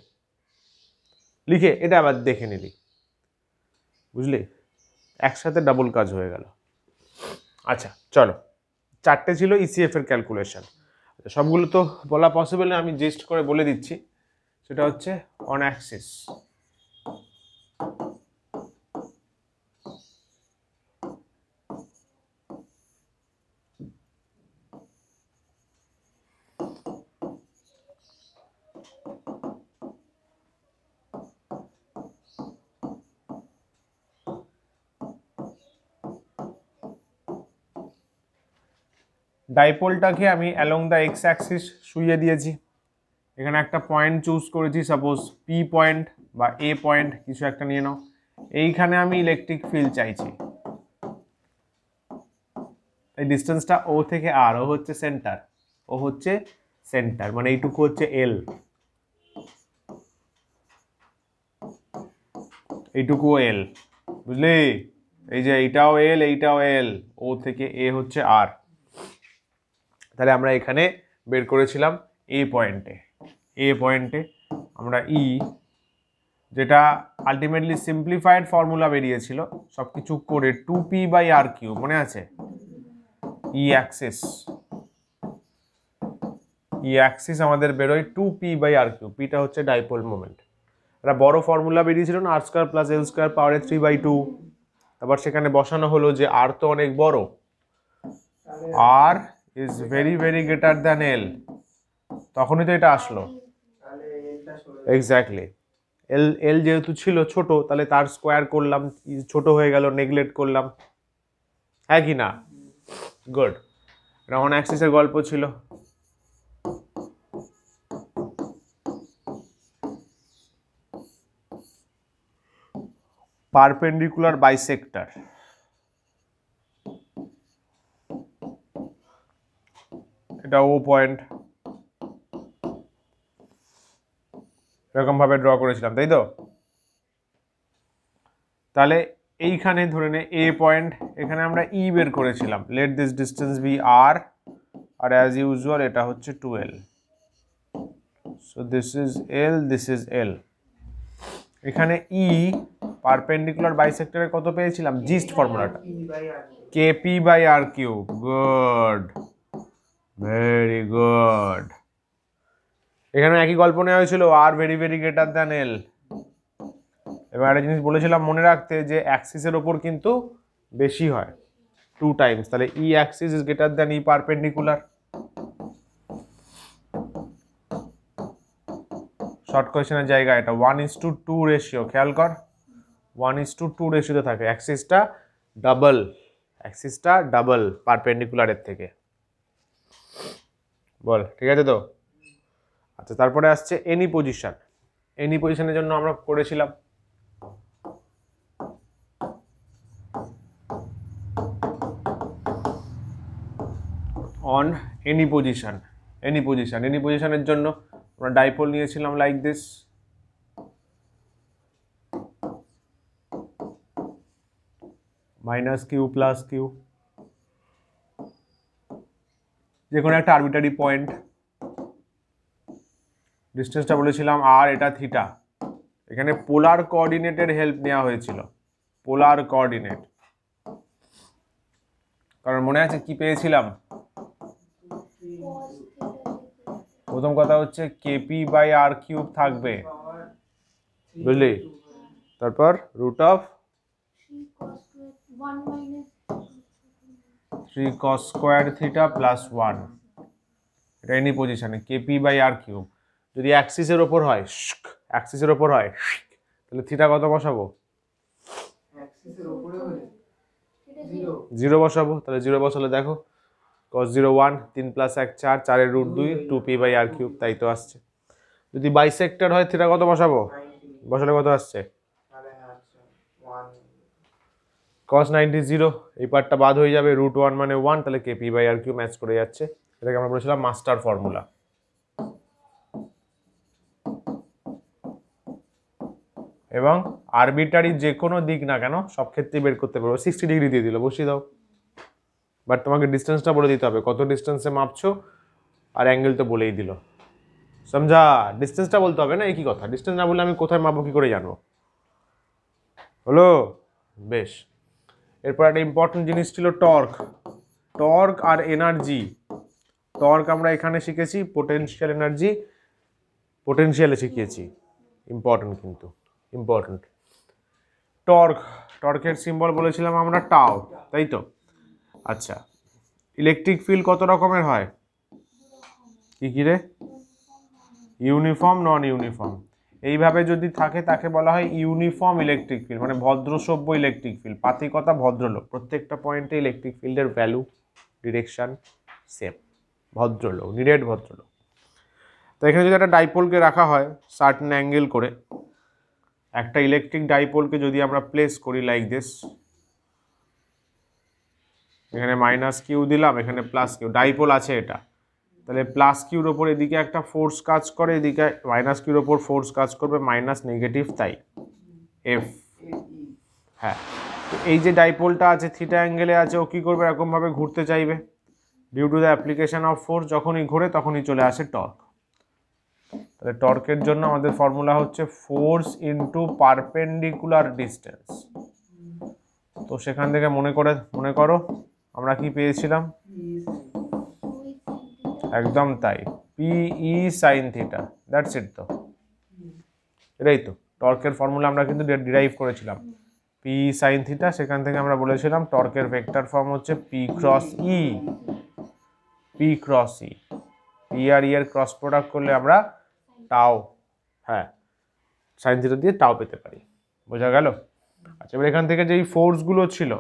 লিখে এটা আবার দেখে নিলি, বুঝলি? একসাথে ডাবল কাজ হয়ে গেল। আচ্ছা চলো, 4টে ছিল ইসিএফ এর ক্যালকুলেশন। সবগুলো তো বলা পসিবল না, আমি জাস্ট করে বলে দিচ্ছি। সেটা হচ্ছে অন অ্যাক্সিস, ডাইপোলটাকে আমি অ্যালং দ্য এক্স অ্যাক্সিস শুইয়ে দিয়েছি, এখানে একটা পয়েন্ট চুজ করেছি, সাপোজ পি পয়েন্ট বা এ পয়েন্ট কিছু একটা নিয়ে নাও, এইখানে আমি ইলেকট্রিক ফিল্ড চাইছি, এই ডিস্টেন্সটা ও থেকে আর, ও হচ্ছে সেন্টার, ও হচ্ছে সেন্টার, মানে এইটুকু হচ্ছে এল, এইটুকু এল, বুঝলি? এই যে এইটাও এল, এইটাও এল, ও থেকে এ হচ্ছে আর। তাহলে আমরা এখানে বের করেছিলাম এ পয়েন্টে আমরা ই, যেটা আলটিমেটলি সিম্পলিফাইড ফর্মুলা বেরিয়েছিল সবকিছু করে 2p/r³ মনে আছে? ই অ্যাক্সিস আমাদের বেরোয় 2p/r³, পিটা হচ্ছে ডাইপোল মোমেন্ট। একটা বড় ফর্মুলা বেরিয়েছিল না, r² + l² পাওয়ারে 3/2, তারপর সেখানে বসানো হলো যে আর তো অনেক বড়, r is very very greater than l, তখনই তো এটা আসলো। এক্স্যাক্টলি, এল যেহেতু ছিল ছোট, তাহলে তার স্কোয়ার করলাম, ছোট হয়ে গেল, নেগলেক্ট করলাম, হ্যাঁ কি না? গুড, এটা অন অ্যাক্সিসের গল্প ছিল। পারপেন্ডিকুলার বাইসেক্টর, এটা ও পয়েন্ট, এরকম ভাবে ড্র করেছিলাম, তাই তো? তাহলে এইখানে ধরে নে এ পয়েন্ট, এখানে আমরা ই বের করেছিলাম, let this distance be r, আর অ্যাজ ইউজুয়াল এটা হচ্ছে 2l, so this is l, this is l. এখানে ই পারপেন্ডিকুলার বাইসেক্টরে কত পেয়েছিলাম? জিস্ট ফর্মুলাটা kp/r³। Good, very good. এখানে একই গল্প নেওয়া হয়েছিল, r very very greater than l. এবার একটা জিনিস বলেছিলাম মনে রাখতে, যে অ্যাক্সিসের ওপর কিন্তু বেশি হয় 2 টাইমস, তাহলে E axis is greater than E perpendicular. Short কোয়েশ্চেনের জায়গা এটা 1:2 রেশিও, খেয়াল কর 1:2 রেশিওতে থাকে, অ্যাক্সিসটা ডাবল পারপেন্ডিকুলারের থেকে। বল ঠিক আছে তো? আচ্ছা, তারপরে আসছে এনি পজিশন। এনি পজিশনের জন্য আমরা করেছিলাম অন এনি পজিশনের জন্য আমরা ডাইপোল নিয়েছিলাম লাইক দিস, -q + q, যে কোনো একটা আরবিটারি পয়েন্ট, ডিস্টেন্সটা বলেছিলাম আর, এটা থিটা, এখানে পোলার কোঅর্ডিনেটের হেল্প নেওয়া হয়েছিল, পোলার কোঅর্ডিনেট, কারণ মনে আছে কি পেয়েছিলাম? প্রথম কথা হচ্ছে kp/r³ থাকবে, বুঝলি? তারপর √3 cos² θ + 1, এটা এনি পজিশনে kp/r³। যদি অ্যাক্সিসের ওপর হয় তাহলে থিটা কত বসাবো? 0 বসাবো, তাহলে 0 বসালে দেখো cos 0 1, 3 + 1 4, 4 √2 2p/r³, তাই তো আসছে। যদি বাইসেক্টর হয় থিটা কত বসাবো? বসালে কত আসছে? cos 90 0, এই পার্টটা বাদ হয়ে যাবে, √1 মানে 1, তাহলে kp/r³ ম্যাচ করে যাচ্ছে। এটাকে আমরা বলেছিলাম মাস্টার ফর্মুলা। এবং আরবিটারি যে কোনো দিক না কেন সব ক্ষেত্রেই বের করতে পারবো। 60 ডিগ্রি দিয়ে দিল, বসিয়ে দাও, বাট তোমাকে ডিস্টেন্সটা বলে দিতে হবে, কত ডিস্টেন্সে মাপছো, আর অ্যাঙ্গেল তো বলেই দিল, সমঝা? ডিস্টেন্সটা বলতে হবে না, একই কথা, ডিস্টেন্স না বললে আমি কোথায় মাপবো কি করে জানবো? হলো? বেশ। এরপর একটা ইম্পর্টেন্ট জিনিস ছিল টর্ক আর এনার্জি। টর্ক আমরা এখানে শিখেছি, পোটেনশিয়াল এনার্জি পোটেনশিয়ালে শিখিয়েছি, ইম্পর্টেন্ট, কিন্তু ইম্পর্টেন্ট। টর্কের সিম্বল বলেছিলাম আমরা টাও, তাই তো? আচ্ছা, ইলেকট্রিক ফিল্ড কত রকমের হয়? কি রে? ইউনিফর্ম, নন ইউনিফর্ম। এইভাবে যদি থাকে তাকে বলা হয় ইউনিফর্ম ইলেকট্রিক ফিল্ড, মানে ভদ্রসভ্য ইলেকট্রিক ফিল্ড, পাতিকতা ভদ্রলোক, প্রত্যেকটা পয়েন্টে ইলেকট্রিক ফিল্ডের ভ্যালু, ডিরেকশন সেম, ভদ্রলোক, নিরেট ভদ্রলোক। তো এখানে যদি একটা ডাইপোলকে রাখা হয় সার্টেন অ্যাঙ্গেল করে, একটা ইলেকট্রিক ডাইপোলকে যদি আমরা প্লেস করি লাইক দিস, এখানে মাইনাস কিউ দিলাম, এখানে প্লাস কিউ, ডাইপোল আছে এটা, তাহলে প্লাস কিউর ওপর এদিকে একটা ফোর্স কাজ করে, এদিকে মাইনাস কিউর ওপর ফোর্স কাজ করবে, মাইনাস নেগেটিভ তাই এফ। হ্যাঁ, তো এই যে ডাইপোলটা আছে থিটা অ্যাঙ্গেলে আছে, ও কী করবে, এরকমভাবে ঘুরতে চাইবে, due to the application of force, যখনই ঘোরে তখনই চলে আসে টর্ক। তাহলে টর্কের জন্য আমাদের ফর্মুলা হচ্ছে ফোর্স ইন্টু পারপেন্ডিকুলার ডিস্টেন্স। তো সেখান থেকে মনে করো আমরা কি পেয়েছিলাম, একদম তাই, পিই সাইন থিটা, দ্যাটস ইট। তো এটাই তো টর্কের ফর্মুলা আমরা কিন্তু ডিরাইভ করেছিলাম, পিই সাইন থিটা। সেখান থেকে আমরা বলেছিলাম টর্কের ভেক্টর ফর্ম হচ্ছে P cross E, P cross E, P R ই এর ক্রস প্রোডাক্ট করলে আমরা টাও, হ্যাঁ, সাইন থিটা দিয়ে টাও পেতে পারি। বোঝা গেল? আচ্ছা, এবার এখান থেকে যেই ফোর্সগুলো ছিল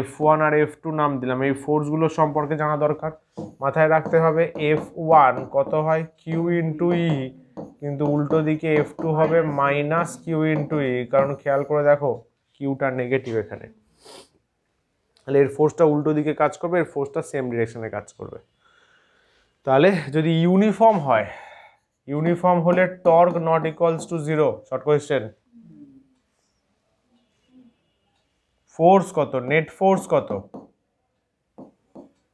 F1 আর F2 নাম দিলাম, এই ফোর্সগুলো সম্পর্কে জানা দরকার। মাথায় রাখতে হবে F1 কত হয়, কিউ ইন্টু ই, কিন্তু উল্টো দিকে F2 হবে মাইনাস কিউ ইন্টু ই, কারণ খেয়াল করে দেখো কিউটা নেগেটিভ এখানে, তাহলে এর ফোর্সটা উল্টো দিকে কাজ করবে, এর ফোর্সটা সেম ডিরেকশনে কাজ করবে। তাহলে যদি ইউনিফর্ম হয়, ইউনিফর্ম হলে torque not equals to zero. Short question, force কত, নেট ফোর্স কত,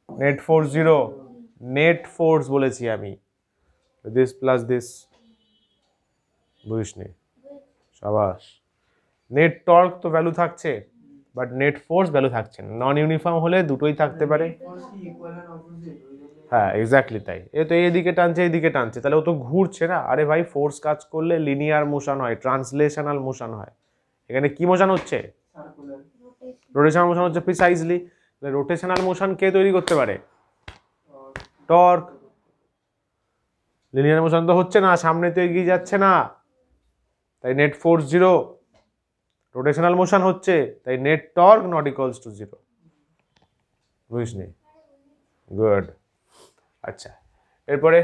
net force zero, net force বলেছি আমি, দিস প্লাস দিস, বুঝিস নি, সাবাস। নেট টর্ক তো ভ্যালু থাকছে, বাট নেট ফোর্স ভ্যালু থাকছে না। নন ইউনিফর্ম হলে দুটোই থাকতে পারে, হ্যাঁ এক্স্যাক্টলি তাই। এ তো এইদিকে টানছে এইদিকে টানছে, তাহলে ও তো ঘুরছে না। আরে ভাই, ফোর্স কাজ করলে লিনিয়ার মোশন হয়, ট্রান্সলেশনাল মোশন হয়। এখানে কি মোশন হচ্ছে, রোটেশনাল মোশন হচ্ছে প্রিসাইজলি। রোটেশনাল মোশন কে তৈরি করতে পারে, টর্ক। লিনিয়ার মোশন তো হচ্ছে না, সামনে তো এগিয়ে যাচ্ছে না, তাই net force zero. Rotational motion হচ্ছে, তাই net torque not equals to zero. বুঝিস নি? গুড। আচ্ছা, এরপরে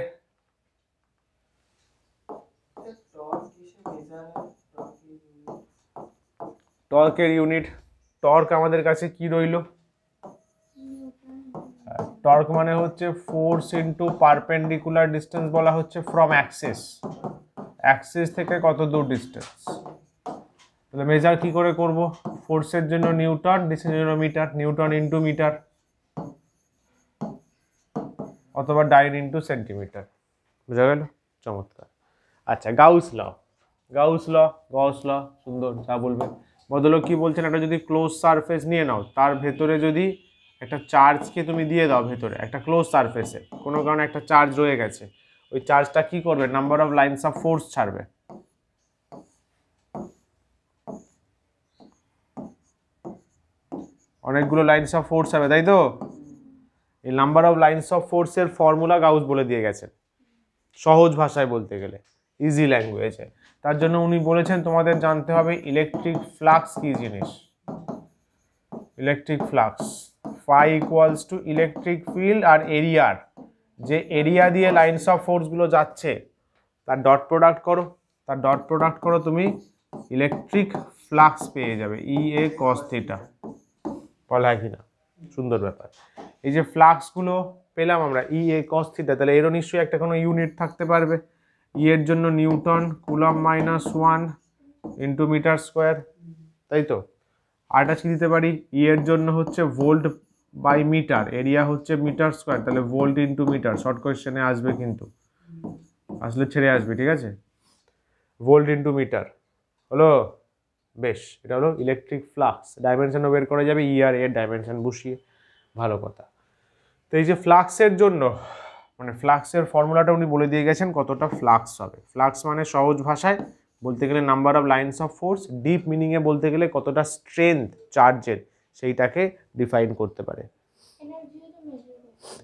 টর্কের ইউনিট, টর্ক আমাদের কাছে কি রইল, টর্ক মানে হচ্ছে ফোর্স ইন্টু পারপেন্ডিকুলার ডিস্টেন্স, বলা হচ্ছে ফ্রম অ্যাক্সিস, অ্যাক্সিস থেকে কত দূর ডিস্টেন্স। তাহলে মেজার কি করে করব, ফোর্সের জন্য নিউটন, ডিস্টেন্সের জন্য মিটার, নিউটন ইন্টু মিটার অথবা ডাইন ইন্টু সেন্টিমিটার। বুঝা গেল? চমৎকার। আচ্ছা, গাউস ল, গাউস ল, গস ল, সুন্দর, যা বলবে। বদলো কি বলছেন, একটা যদি ক্লোজ সারফেস নিয়ে নাও, তার ভেতরে যদি একটা চার্জকে তুমি দিয়ে দাও, ভেতরে একটা ক্লোজ সারফেসে কোনো কারণে একটা চার্জ রয়ে গেছে, ওই চার্জটা কি করবে, number of lines of force ছাড়বে। অনেকগুলো লাইনস অফ ফোর্স হবে, তাই তো? এই নাম্বার অফ লাইনস অফ ফোর্সের ফর্মুলা গাউস বলে দিয়ে গেছেন, সহজ ভাষায় বলতে গেলে, ইজি ল্যাঙ্গুয়েজে। তার জন্য উনি বলেছেন তোমাদের জানতে হবে ইলেকট্রিক ফ্লাক্স কি জিনিস। Electric flux, phi equals to electric field আর এরিয়ার, যে এরিয়া দিয়ে লাইনস অফ ফোর্সগুলো যাচ্ছে তার ডট প্রোডাক্ট করো, তার ডট প্রোডাক্ট করো, তুমি ইলেকট্রিক ফ্লাক্স পেয়ে যাবে, ই এ কস থিটা। বলা হয় কিনা? সুন্দর ব্যাপার। এই যে ফ্লাক্সগুলো পেলাম আমরা, ই এ কস থিটা, তাহলে এরও নিশ্চয়ই একটা কোনো ইউনিট থাকতে পারবে। ই এর জন্য newton, coulomb -1 into metre square, তাই তো? আরটা কি দিতে পারি, ই এর জন্য হচ্ছে ভোল্ট বাই মিটার, এরিয়া হচ্ছে মিটার স্কোয়ার, তাহলে ভোল্ট ইন্টু মিটার। শর্ট কোয়েশ্চেনে আসবে, কিন্তু আসলে ছেড়ে আসবে, ঠিক আছে? ভোল্ট ইন্টু মিটার হলো, বেশ। এটা হলো ইলেকট্রিক ফ্লাক্স, ডাইমেনশনও বের করা যাবে ই আর এর ডাইমেনশন বসিয়ে, ভালো কথা। তো এই যে ফ্লাক্সের জন্য, মানে ফ্লাক্সের ফর্মুলাটা উনি বলে দিয়ে গেছেন কতটা ফ্লাক্স হবে। ফ্লাক্স মানে সহজ ভাষায় বলতে গেলে number of lines of force, deep মিনিংয়ে বলতে গেলে কতটা স্ট্রেংথ চার্জের, সেইটাকে ডিফাইন করতে পারে,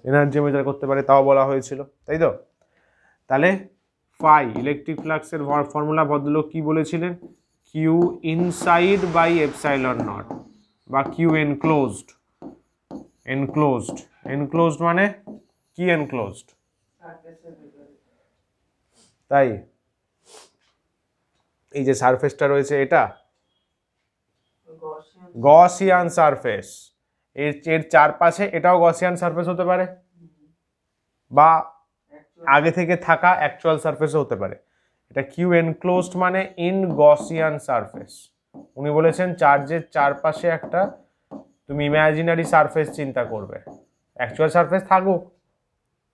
এনার্জি মেজার করতে পারে, তাও বলা হয়েছিল, তাই তো? তাহলে ফাই ইলেকট্রিক ফ্লাক্সের ফর্মুলা ভদ্রলোক কি বলেছিলেন, Q inside by epsilon naught বা কিউ এনক্লোজড, এনক্লোজড। এনক্লোজড মানে কি? এনক্লোজড, তাই এই যে সারফেসটা রয়েছে এটা গসিয়ান সারফেস, এর চারপাশে এটাও গসিয়ান সারফেস হতে পারে, বা আগে থেকে থাকা অ্যাকচুয়াল সারফেসও হতে পারে। এটা কিউ এনক্লোজড মানে ইন গসিয়ান সারফেস। উনি বলেছেন চার্জের চারপাশে একটা তুমি ইমাজিনারি সারফেস চিন্তা করবে, অ্যাকচুয়াল সারফেস থাকুক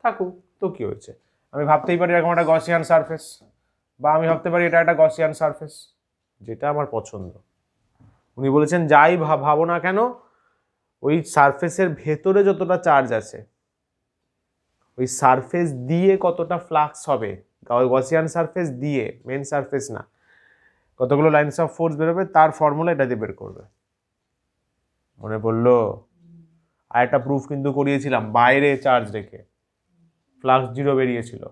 থাকুক তো কি হয়েছে, আমি ভাবতেই পারি এরকম একটা গসিয়ান সারফেস, বা আমি ভাবতে পারি এটা একটা গসিয়ান সারফেস, যেটা আমার পছন্দ। উনি বলেছেন যাই ভাবো না কেন, ওই সারফেসের ভেতরে যতটা চার্জ আছে, ওই সারফেস দিয়ে কতটা ফ্লাক্স হবে, গসিয়ান সারফেস দিয়ে, মেন সারফেস না, কতগুলো লাইনস অফ ফোর্স বেরোবে তার ফর্মুলা এটা দিয়ে বের করবে। মনে পড়লো? আর একটা প্রুফ কিন্তু করিয়েছিলাম, বাইরে চার্জ রেখে ফ্লাক্স জিরো বেরিয়েছিল,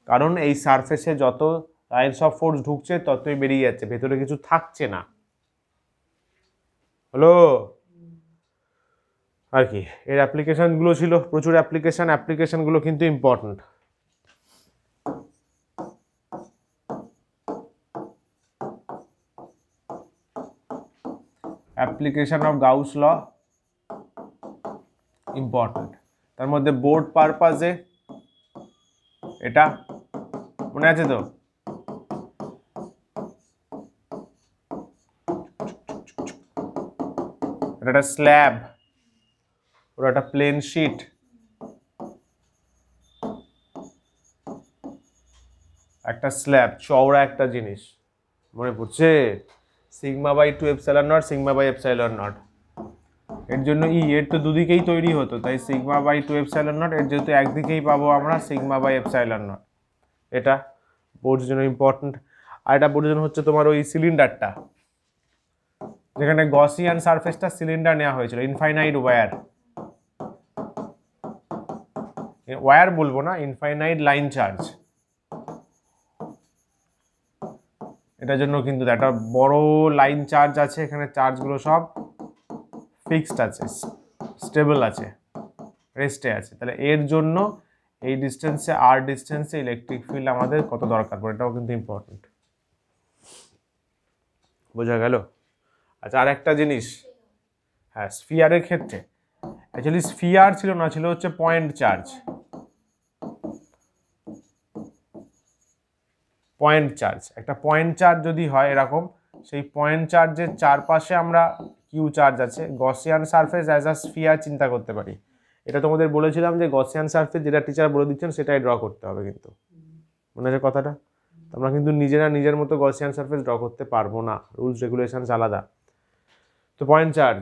কারণ এই সারফেসে যত লাইনস অফ ফোর্স ঢুকছে ততই বেরিয়ে যাচ্ছে, ভেতরে কিছু থাকছে না। হলো আর কি, এর অ্যাপ্লিকেশনগুলো ছিল প্রচুর অ্যাপ্লিকেশনগুলো কিন্তু important. Application of Gauss law important, তার মধ্যে বোর্ড পারপাজে এটা মনে আছে তো, এটা একটা স্ল্যাব, ওটা একটা প্লেন শিট, একটা স্ল্যাব চওড়া একটা জিনিস, মনে পড়ছে? Sigma by 2 epsilon naught, sigma by epsilon naught, এর জন্য এর তো দুদিকেই তৈরি হতো, তাই সিগমা বাই 2 এপসাইলন নট, এর যেহেতু একদিকেই পাবো আমরা সিগমা বাই এপসাইলন নট, এটা বোর্ডের জন্য ইম্পর্টেন্ট। আর এটা বোর্ডের জন্য হচ্ছে তোমার ওই সিলিন্ডারটা, যেখানে গসিয়ান সারফেসটা সিলিন্ডার নেওয়া হয়েছিল, ইনফাইনাইট ওয়্যার বলবো না, ইনফাইনাইট লাইন চার্জ, এটার জন্য কিন্তু একটা বড় লাইন চার্জ আছে, এখানে চার্জগুলো সব ফিক্সড আছে, স্টেবল আছে, রেস্টে আছে, তাহলে এর জন্য এই ডিস্টেন্সে আর ডিস্টেন্সে ইলেকট্রিক ফিল্ড আমাদের কত দরকার পড়ে, এটাও কিন্তু ইম্পর্টেন্ট। বোঝা গেল? আচ্ছা, আর একটা জিনিস, হ্যাঁ স্ফিয়ারের ক্ষেত্রে অ্যাকচুয়ালি স্ফিয়ার ছিল না, ছিল হচ্ছে পয়েন্ট চার্জ। পয়েন্ট চার্জ, একটা পয়েন্ট চার্জ যদি হয় এরকম, সেই পয়েন্ট চার্জের চারপাশে আমরা কিউ চার্জ আছে, Gaussian surface as a sphere চিন্তা করতে পারি। এটা তোমাদের বলেছিলাম যে গসিয়ান সারফেস যেটা টিচার বলে দিচ্ছেন সেটাই ড্র করতে হবে, কিন্তু মনে আছে কথাটা? আমরা কিন্তু নিজেরা নিজের মতো গসিয়ান সারফেস ড্র করতে পারবো না, রুলস রেগুলেশনস আলাদা। তো পয়েন্ট চার্জ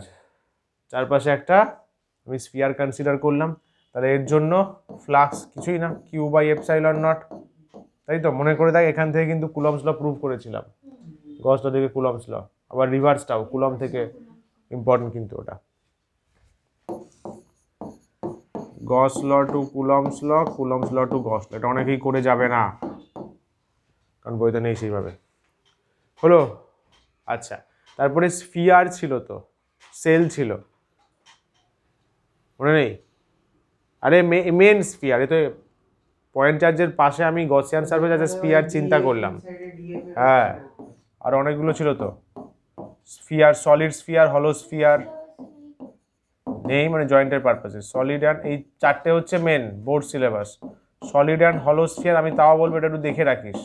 চারপাশে একটা আমি স্ফিয়ার কনসিডার করলাম, তাহলে এর জন্য ফ্লাক্স কিছুই না, কিউ বাই এপসাইলন নট, তাই তো? মনে করে দেখ, এখান থেকে কিন্তু কুলম্বস ল প্রুভ করেছিলাম, গস ল থেকে কুলম্বস ল, আবার রিভার্সটাও কুলম্ব থেকে ইম্পর্টেন্ট কিন্তু ওটা, গস ল টু কুলম্বস ল টু গস ল, এটা অনেকেই করে যাবে না কারণ বইতে নেই সেইভাবে। হলো? আচ্ছা, তারপরে স্ফিয়ার ছিল, তো সেল ছিল, মনে নেই? আরে মেন স্ফিয়ার, এ তো পয়েন্ট চার্জের পাশে আমি গসিয়ান সারফেস আছে স্ফিয়ার চিন্তা করলাম, হ্যাঁ আর অনেকগুলো ছিল তো, স্ফিয়ার, সলিড স্ফিয়ার, হলো স্ফিয়ার নেই, মানে জয়েন্টের পারপাসে সলিড অ্যান্ড, এই চারটে হচ্ছে main board syllabus, solid and হলো স্ফিয়ার। আমি তাও বলবো এটা একটু দেখে রাখিস,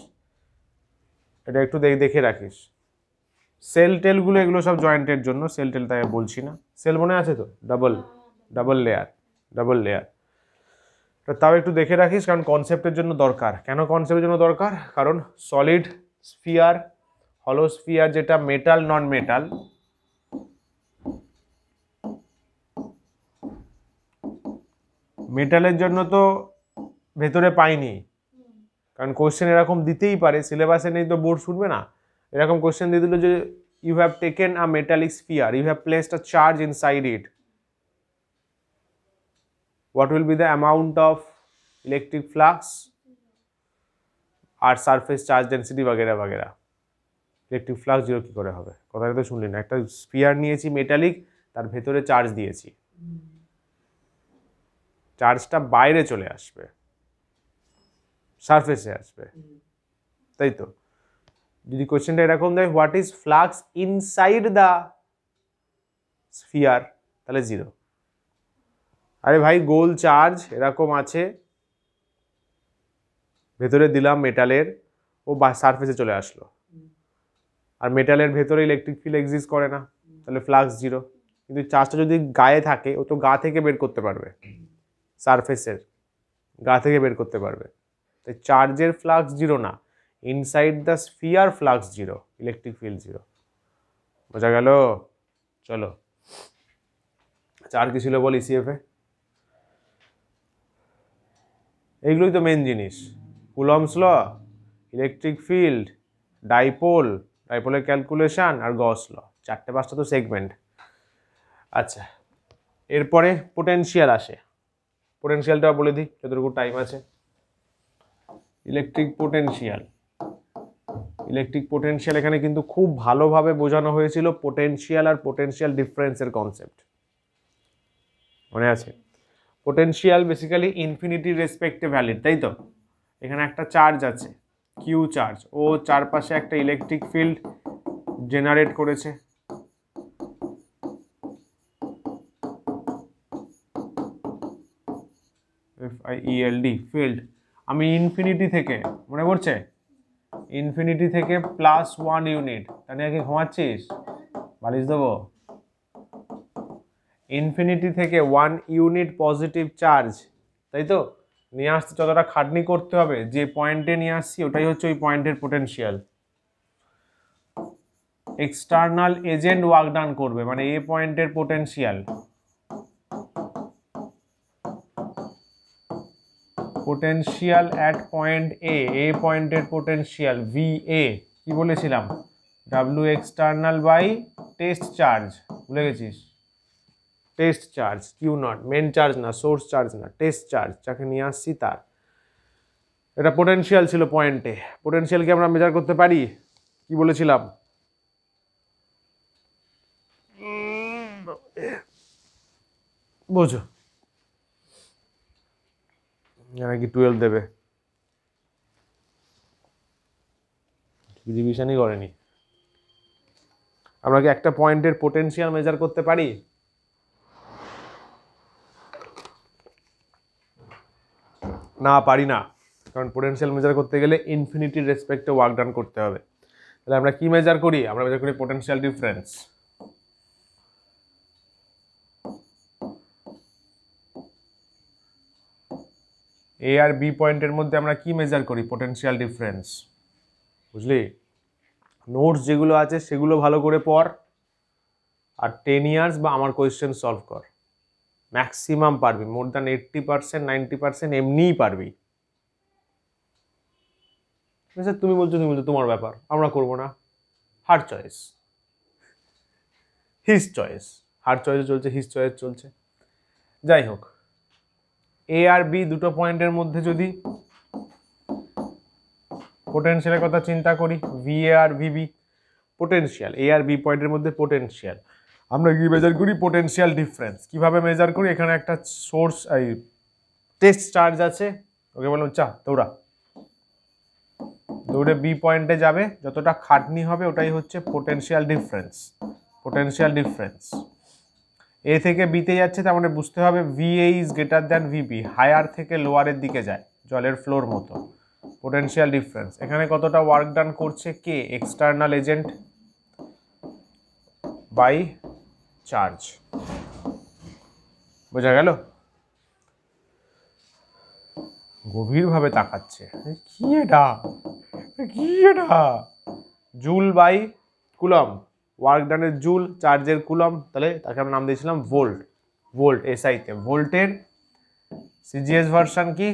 এটা একটু দেখে রাখিস। সেল টেলগুলো এগুলো সব জয়েন্টের জন্য, সেল টেল তাই বলছি না, সেল মনে আছে তো, ডাবল লেয়ার, তাও একটু দেখে রাখিস, কারণ কনসেপ্টের জন্য দরকার। কেন কনসেপ্টের জন্য দরকার? কারণ সলিড স্ফিয়ার, হলো স্ফিয়ার যেটা মেটাল নন মেটাল, মেটালের জন্য তো ভেতরে পাইনি, কারণ কোশ্চেন এরকম দিতেই পারে, সিলেবাসে নেই তো বোর্ড শুনবে না, এরকম কোশ্চেন দিয়ে দিল যে you have taken a metallic sphere, you have placed a charge inside it, what will be the amount of electric flux আর সারফেস চার্জ ডেন্সিটি বাগেরা বাগেরা, ইলেকট্রিক ফ্লাক্স জিরো কী করে হবে? কথাটা তো শুনলি না, একটা স্ফিয়ার নিয়েছি মেটালিক, তার ভেতরে চার্জ দিয়েছি, চার্জটা বাইরে চলে আসবে, সারফেসে আসবে, তাই তো? যদি কোশ্চেনটা এরকম দেয় what is flux inside the sphere, তাহলে 0। আরে ভাই গোল চার্জ এরকম আছে, ভেতরে দিলাম মেটালের, ও সারফেসে চলে আসলো, আর মেটালের ভেতরে ইলেকট্রিক ফিল্ড এক্সিস্ট করে না, তাহলে ফ্লাক্স 0। কিন্তু চার্জটা যদি গায়ে থাকে, ও তো গা থেকে বের করতে পারবে, সারফেসের গা থেকে বের করতে পারবে, তাই চার্জের ফ্লাক্স 0 না, inside the sphere flux 0, electric field 0। বোঝা গেল? চলো, চার কি ছিল বল ইসিএফ এ? এইগুলোই তো মেন জিনিস, Coulomb's law, electric field, dipole, ডাইপোলের ক্যালকুলেশন, আর গস ল, 4-5টা তো সেগমেন্ট। আচ্ছা, এরপরে পোটেনশিয়াল আসে, পোটেনশিয়ালটা বলে দিই যতটুকু টাইম আছে। ইলেকট্রিক পোটেনশিয়াল, ইলেকট্রিক পোটেনশিয়াল এখানে কিন্তু খুব ভালোভাবে বোঝানো হয়েছিল পোটেনশিয়াল আর পোটেনশিয়াল ডিফারেন্সের কনসেপ্ট, মনে আছে? পোটেনশিয়াল বেসিক্যালি ইনফিনিটির রেসপেক্টে ভ্যালিড, তাই তো? এখানে একটা চার্জ আছে, কিউ চার্জ, ও চারপাশে একটা ইলেকট্রিক ফিল্ড জেনারেট করেছে, FIELD ফিল্ড। আমি ইনফিনিটি থেকে, মনে পড়ছে, ইনফিনিটি থেকে +1 ইউনিট, তাহলে কি ঘুমাচ্ছিস? বালিশ দেবো? ইনফিনিটি থেকে 1 ইউনিট পজিটিভ চার্জ, তাই তো, নিয়ে আসতে যতটা খাটনি করতে হবে, যে পয়েন্টে নিয়ে আসছি ওটাই হচ্ছে ওই পয়েন্টের potential. External agent work done করবে, মানে এ পয়েন্টের potential, potential at point A পয়েন্টের পোটেনশিয়াল VA কি বলেছিলাম, W external by test charge, ভুলে গেছিস? Test charge, Q naught, main charge না, সোর্স চার্জ না, টেস্ট চার্জ যাকে নিয়ে আসছি তার। এটা পোটেনশিয়াল ছিল পয়েন্টে। পোটেনশিয়ালকে আমরা মেজার করতে পারি, কি বলেছিলাম? বোঝো নাকি 12 দেবে, রিভিশনই করেনি। আমরা কি একটা পয়েন্টের পোটেনশিয়াল মেজার করতে পারি? না, পারি না, কারণ পোটেনশিয়াল মেজার করতে গেলে ইনফিনিটির রেসপেক্টে ওয়ার্ক ডান করতে হবে। তাহলে আমরা কি মেজার করি? আমরা মেজার করি পোটেনশিয়াল ডিফারেন্স। এ আর বি পয়েন্টের মধ্যে আমরা কি মেজার করি? পোটেনশিয়াল ডিফারেন্স, বুঝলি? নোটস যেগুলো আছে সেগুলো ভালো করে পড়, আর 10 ইয়ার্স বা আমার কোয়েশ্চেন সলভ কর, ম্যাক্সিমাম পারবি, মোর দ্যান 80% 90% এমনিই পারবি। তুমি বলছো তোমার ব্যাপার, আমরা করবো না, হার চয়েস, হিজ চয়েস, হার চয়েস চলছে, হিজ চয়েস চলছে। যাই হোক, এ আর বি দুটো পয়েন্টের মধ্যে যদি পোটেনশিয়ালের কথা চিন্তা করি, VA আর VB, পোটেনশিয়াল এ আর বি পয়েন্টের মধ্যে পোটেনশিয়াল, আমরা কি মেজার করি? Potential difference. কিভাবে মেজার করি? এখানে একটা সোর্স, এই টেস্ট চার্জ আছে, ওকে বললাম চা দৌড়া, দৌড়ে বি পয়েন্টে যাবে, যতটা খাটনি হবে ওটাই হচ্ছে potential difference. Potential difference A থেকে বিতে যাচ্ছে, তার মানে বুঝতে হবে VA is greater than VB, higher থেকে লোয়ারের দিকে যায়, জলের ফ্লোর মতো। পোটেনশিয়াল ডিফারেন্স এখানে কতটা ওয়ার্ক ডান করছে? কে? External agent by charge. বোঝা গেল? গভীরভাবে তাকাচ্ছে, কি এটা, কি এটা? জুল বাই কুলম, ওয়ার্ক ডানের জুল, চার্জের কুলম, তাহলে তাকে আমরা নাম দিয়েছিলাম ভোল্ট। ভোল্ট SI তে, ভোল্টের CGS ভার্সন কি?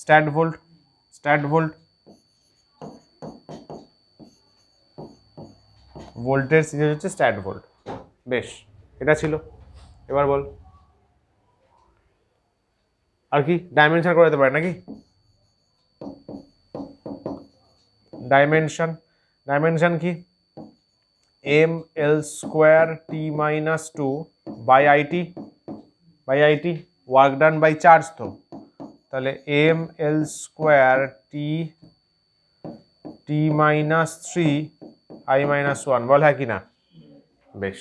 স্ট্যাট ভোল্ট, স্ট্যাট ভোল্ট, ভোল্টের CGS হচ্ছে স্ট্যাট ভোল্ট। বেশ, এটা ছিল। এবার বল আর কি ডাইমেনশন করাতে পারে নাকি? ডাইমেনশন, ডাইমেনশন কি? ML² T - 2 by I T work done by charge, তো তাহলে M L square T minus 3 I minus 1, বল হ্যাঁ কি না? বেশ,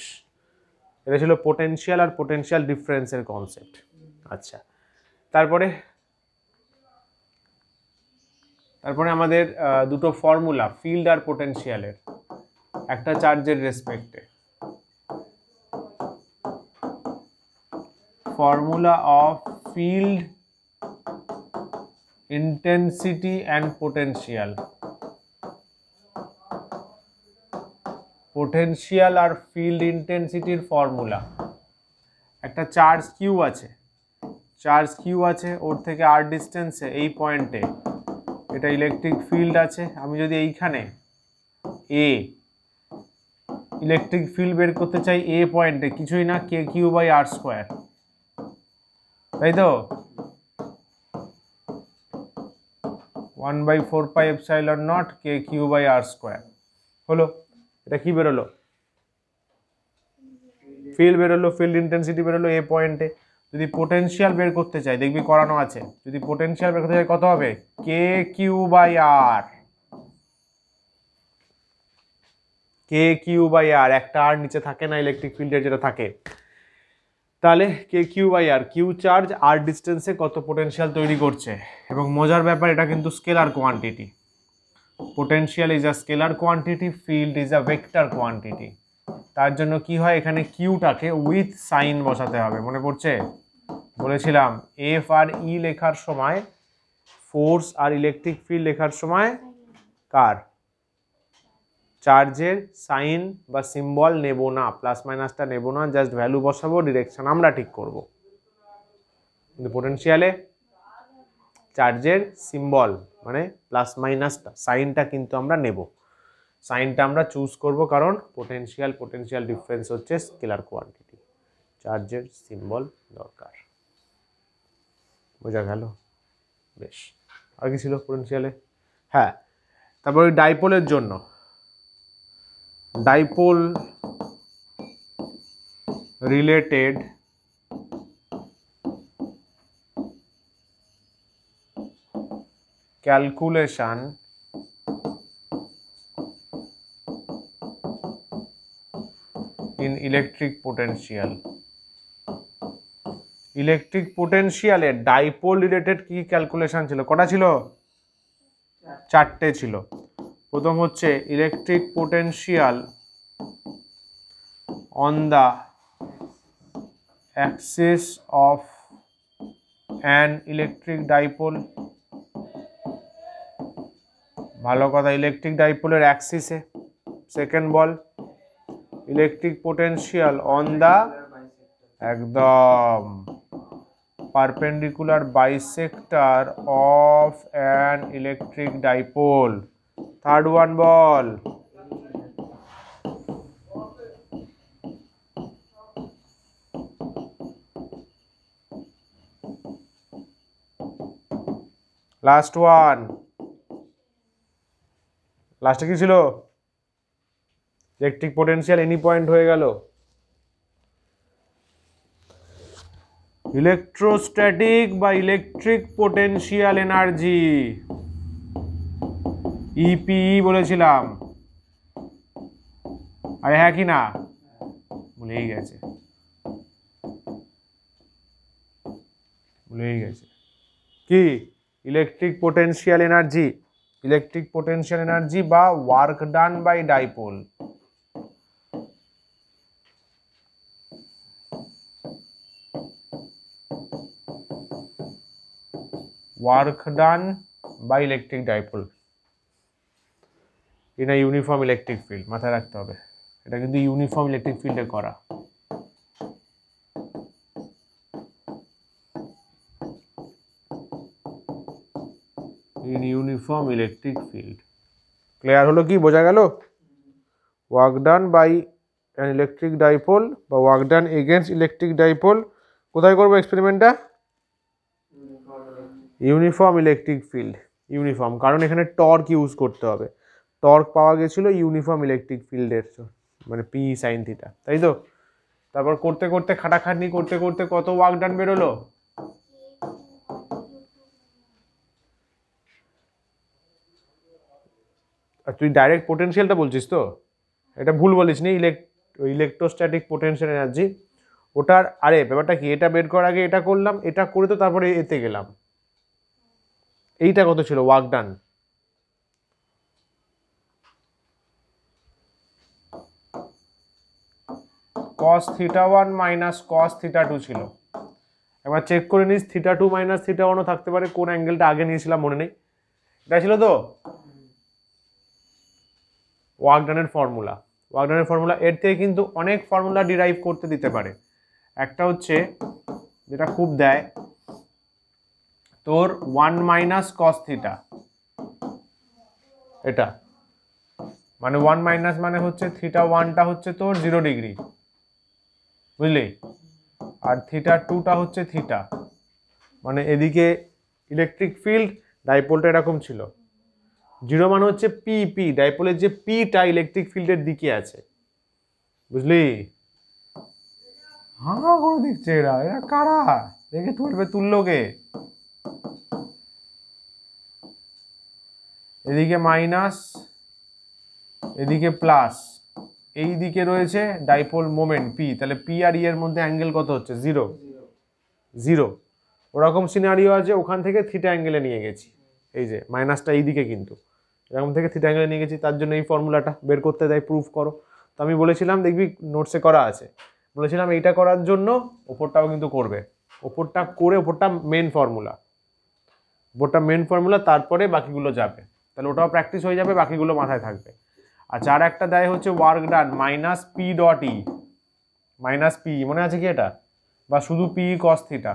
এটা ছিল পোটেনশিয়াল আর পোটেনশিয়াল ডিফারেন্সের কনসেপ্ট। আচ্ছা, তারপরে আমাদের দুটো ফর্মুলা ফিল্ড আর পোটেনশিয়ালের, একটা চার্জের রেসপেক্টে। Formula of field intensity and potential. Potential আর ফিল্ড ইন্টেন্সিটির ফর্মুলা, একটা চার্জ কিউ আছে, ওর থেকে আর ডিস্টেন্সে এই পয়েন্টে এটা ইলেকট্রিক ফিল্ড আছে। আমি যদি এইখানে ইলেকট্রিক ফিল্ড বের করতে চাই এ পয়েন্টে, কিছুই না K Q by R square, তাই তো 1/4 pi epsilon naught K Q by R square হলো। এটা কি বেরোলো? ফিল্ড বেরোলো, ফিল্ড ইন্টেন্সিটি বেরোলো এ পয়েন্টে। যদি পোটেনশিয়াল বের করতে চাই, দেখবি করানো আছে, যদি পোটেনশিয়াল বের করতে চাই কত হবে? K Q by R, K Q by R, একটা আর নিচে থাকে না ইলেকট্রিক ফিল্ডের যেটা থাকে। তাহলে K Q by R, Q charge R ডিস্টেন্সে কত পোটেনশিয়াল তৈরি করছে। এবং মজার ব্যাপার, এটা কিন্তু scalar quantity. Potential is a scalar quantity, field is a vector quantity. তার জন্য কি হয়, এখানে কিউটাকে উইথ সাইন বসাতে হবে। মনে পড়ছে? বলেছিলাম এফ আর ই লেখার সময়, ফোর্স আর ইলেকট্রিক ফিল্ড লেখার সময় কার চার্জের সাইন বা সিম্বল নেব না, প্লাস মাইনাসটা নেব না, জাস্ট ভ্যালু বসাবো, ডিরেকশন আমরা ঠিক করব। কিন্তু পোটেনশিয়ালে চার্জের সিম্বল মানে প্লাস মাইনাসটা, সাইনটা কিন্তু আমরা নেব, সাইনটা আমরা চুজ করব, কারণ পোটেনশিয়াল ডিফারেন্স হচ্ছে স্কেলার কোয়ান্টিটি, চার্জের সিম্বল দরকার। বোঝা গেল? বেশ, আর কি ছিল পোটেনশিয়ালে? হ্যাঁ, তারপরে ডাইপোলের জন্য, dipole related calculation in electric potential। Electric পোটেনশিয়ালে ডাইপোল রিলেটেড কি ক্যালকুলেশন ছিল? কটা ছিল? চারটে ছিল। প্রথম হচ্ছে electric potential on the axis of an electric dipole. ভালো কথা, ইলেকট্রিক ডাইপোলের অ্যাক্সিসে। সেকেন্ড বল ইলেকট্রিক পোটেনশিয়াল অন দ্য একদম perpendicular bisector of an electric dipole. Third one বল লাস্ট ওয়ান, লাস্টে কি ছিল? ইলেকট্রিক পোটেনশিয়াল এনি পয়েন্ট হয়ে গেল। ইলেকট্রোস্ট্যাটিক বা ইলেকট্রিক পোটেনশিয়াল এনার্জি, ইপিই বলেছিলাম। আরে হ্যাঁ কি না? ভুলেই গেছে। কি? ইলেকট্রিক পোটেনশিয়াল এনার্জি বা work done by dipole. work done by electric dipole in a uniform electric field। মাথায় রাখতে হবে, এটা কিন্তু ইউনিফর্ম ইলেকট্রিক ফিল্ডে করা। in uniform electric field। Clear হলো কি? বোঝা গেল? work done by an electric dipole বা work done against electric dipole কোথায় করবো এক্সপেরিমেন্টটা? Uniform electric field. ইউনিফর্ম কারণ এখানে টর্ক ইউজ করতে হবে, টর্ক পাওয়া গেছিল ইউনিফর্ম ইলেকট্রিক ফিল্ডের মানে পি সাইন থিটা, তাই তো? তারপর করতে করতে খাটাখাটনি করতে করতে কত ওয়ার্ক ডান বেরোলো? আর তুই ডাইরেক্ট পোটেনশিয়ালটা বলছিস তো? এটা ভুল বলিস নি, ইলেকট্রোস্ট্যাটিক পোটেনশিয়াল এনার্জি ওটার। আরে ব্যাপারটা কি, এটা বের করার আগে এটা করলাম, এটা করে তো তারপরে এতে গেলাম। এইটা কত ছিল work done? cos θ1 minus cos θ2 ছিল। এবার চেক করে নিস θ2 মাইনাস θ1 থাকতে পারে, কোন অ্যাঙ্গেলটা আগে নিয়েছিলাম মনে নেই। এটা ছিল তো ওয়ার্ক ডানের ফর্মুলা। ওয়ার্ক ডানের ফর্মুলা, এর থেকে কিন্তু অনেক ফর্মুলা ডিরাইভ করতে দিতে পারে। একটা হচ্ছে যেটা খুব দেয় তোর 1 মাইনাস cos θ, এটা মানে 1 মাইনাস মানে হচ্ছে θ1টা হচ্ছে তোর 0 ডিগ্রি, বুঝলি? আর θ2টা হচ্ছে থিটা, মানে এদিকে ইলেকট্রিক ফিল্ড ডাইপোলটা এরকম ছিল। 0 মানে হচ্ছে পি, পি ডাইপোলের যে পিটা ইলেকট্রিক ফিল্ডের দিকে আছে, বুঝলি? হ্যাঁ করে দিচ্ছে এরা, এরা কারা দেখে 12-এ তুললো কে? এদিকে মাইনাস, এদিকে প্লাস, এই দিকে রয়েছে ডাইপোল মোমেন্ট পি, তাহলে পি আর ই এর মধ্যে অ্যাঙ্গেল কত হচ্ছে? 0 0। ওরকম সিনারিও আছে, ওখান থেকে থিটা অ্যাঙ্গেলে নিয়ে গেছি, এই যে মাইনাসটা এই দিকে, কিন্তু এরকম থেকে থিটা অ্যাঙ্গেলে নিয়ে গেছি, তার জন্য এই ফর্মুলাটা বের করতে দেয়, প্রুফ করো। তো আমি বলেছিলাম, দেখবি নোটসে করা আছে, বলেছিলাম এইটা করার জন্য ওপরটাও কিন্তু করবে, ওপরটা করে ওপরটা মেন ফর্মুলা, ওপরটা মেন ফর্মুলা, তারপরে বাকিগুলো যাবে, তাহলে ওটাও প্র্যাকটিস হয়ে যাবে, বাকিগুলো মাথায় থাকবে। আচ্ছা, আর একটা দেয় হচ্ছে work done minus P dot E, minus P মনে আছে কি এটা, বা শুধু পি কস থিটা,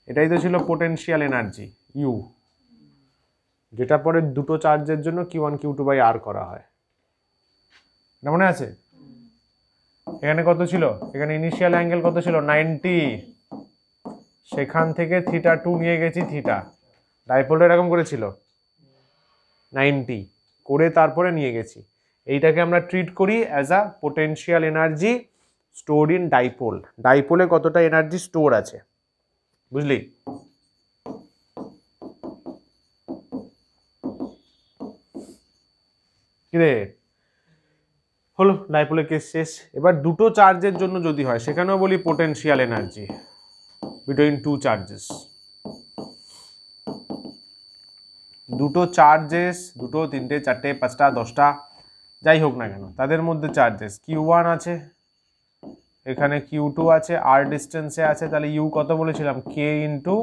এটাই তো ছিল পোটেনশিয়াল এনার্জি ইউ, যেটা পরে দুটো চার্জের জন্য Q1 Q2 বাই আর করা হয়, না মনে আছে? এখানে কত ছিল? এখানে ইনিশিয়াল অ্যাঙ্গেল কত ছিল? 90, সেখান থেকে θ2 নিয়ে গেছি থিটা, ডাইপোলটা এরকম করেছিল 90 করে তারপরে নিয়ে গেছি। এইটাকে আমরা ট্রিট করি as a potential energy stored in dipole, ডাইপোলে কতটা এনার্জি স্টোর আছে, বুঝলি? কিরে হলো ডাইপোলের কেস শেষ। এবার দুটো চার্জের জন্য যদি হয়, সেখানেও বলি potential energy between two charges, দুটো চার্জেস, দুটো, তিনটে, চারটে, পাঁচটা, 10টা যাই হোক না কেন, তাদের মধ্যে চার্জেস Q1 আছে, এখানে Q2 আছে, আর ডিস্টেন্সে আছে, তাহলে ইউ কত বলেছিলাম? K into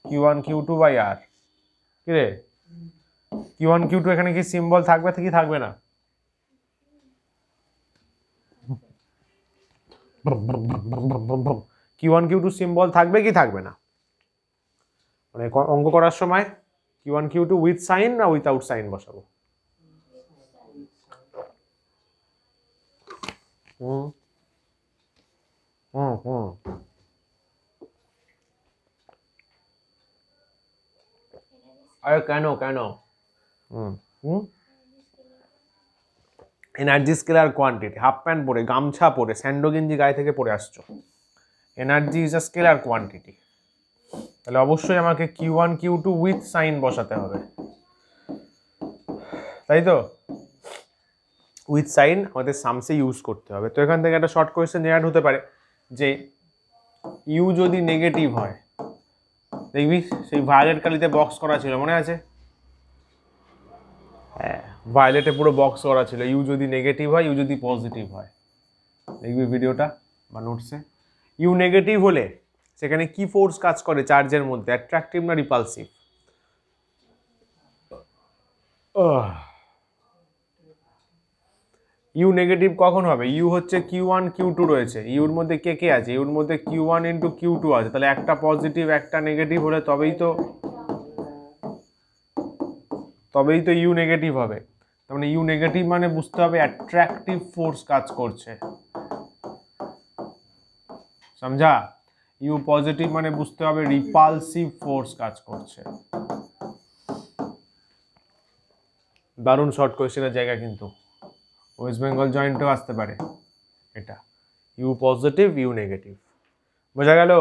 Q1 Q2 by R. কি রে Q1 Q2 এখানে কি সিম্বল থাকবে কি থাকবে না? Q1 Q2 সিম্বল থাকবে কি থাকবে না? মানে অঙ্ক করার সময় Q1 Q2 উইথ সাইন না উইথাউট সাইন বসাবো? আরে কেন কেন? Energy scalar quantity, half pant পরে, গামছা পরে, স্যান্ডো গেঞ্জি গায়ে থেকে পরে আসছো, energy is a scalar quantity, তাহলে অবশ্যই আমাকে Q1 Q2 উইথ সাইন বসাতে হবে, তাই তো? উইথ সাইন আমাদের সামসে ইউজ করতে হবে। তো এখান থেকে একটা শর্ট কোয়েশ্চেন জেনারেট হতে পারে যে ইউ যদি নেগেটিভ হয়, দেখবি সেই ভায়োলেট কালিতে বক্স করা ছিল, মনে আছে? হ্যাঁ, ভায়োলেটে পুরো বক্স করা ছিল, ইউ যদি নেগেটিভ হয়, ইউ যদি পজিটিভ হয়, দেখবি ভিডিওটা বা নোটসে। ইউ নেগেটিভ হলে সেখানে কি ফোর্স কাজ করে চার্জের মধ্যে, অ্যাট্রাকটিভ না রিপালসিভ? ইউ নেগেটিভ কখন হবে? ইউ হচ্ছে Q1 Q2 রয়েছে, ইউর মধ্যে কে কে আছে? ইউর মধ্যে Q1 ইন্টু Q2 আছে, তাহলে একটা পজিটিভ একটা নেগেটিভ হলে তবেই তো ইউ নেগেটিভ হবে। তার মানে ইউ নেগেটিভ মানে বুঝতে হবে অ্যাট্রাকটিভ ফোর্স কাজ করছে, সমঝা? ইউ পজিটিভ মানে বুঝতে হবে রিপালসিভ ফোর্স কাজ করছে। দারুণ শর্ট কোয়েশ্চেনের জায়গা কিন্তু, ওয়েস্ট বেঙ্গল জয়েন্টও আসতে পারে, এটা ইউ পজিটিভ ইউ নেগেটিভ। বোঝা গেল?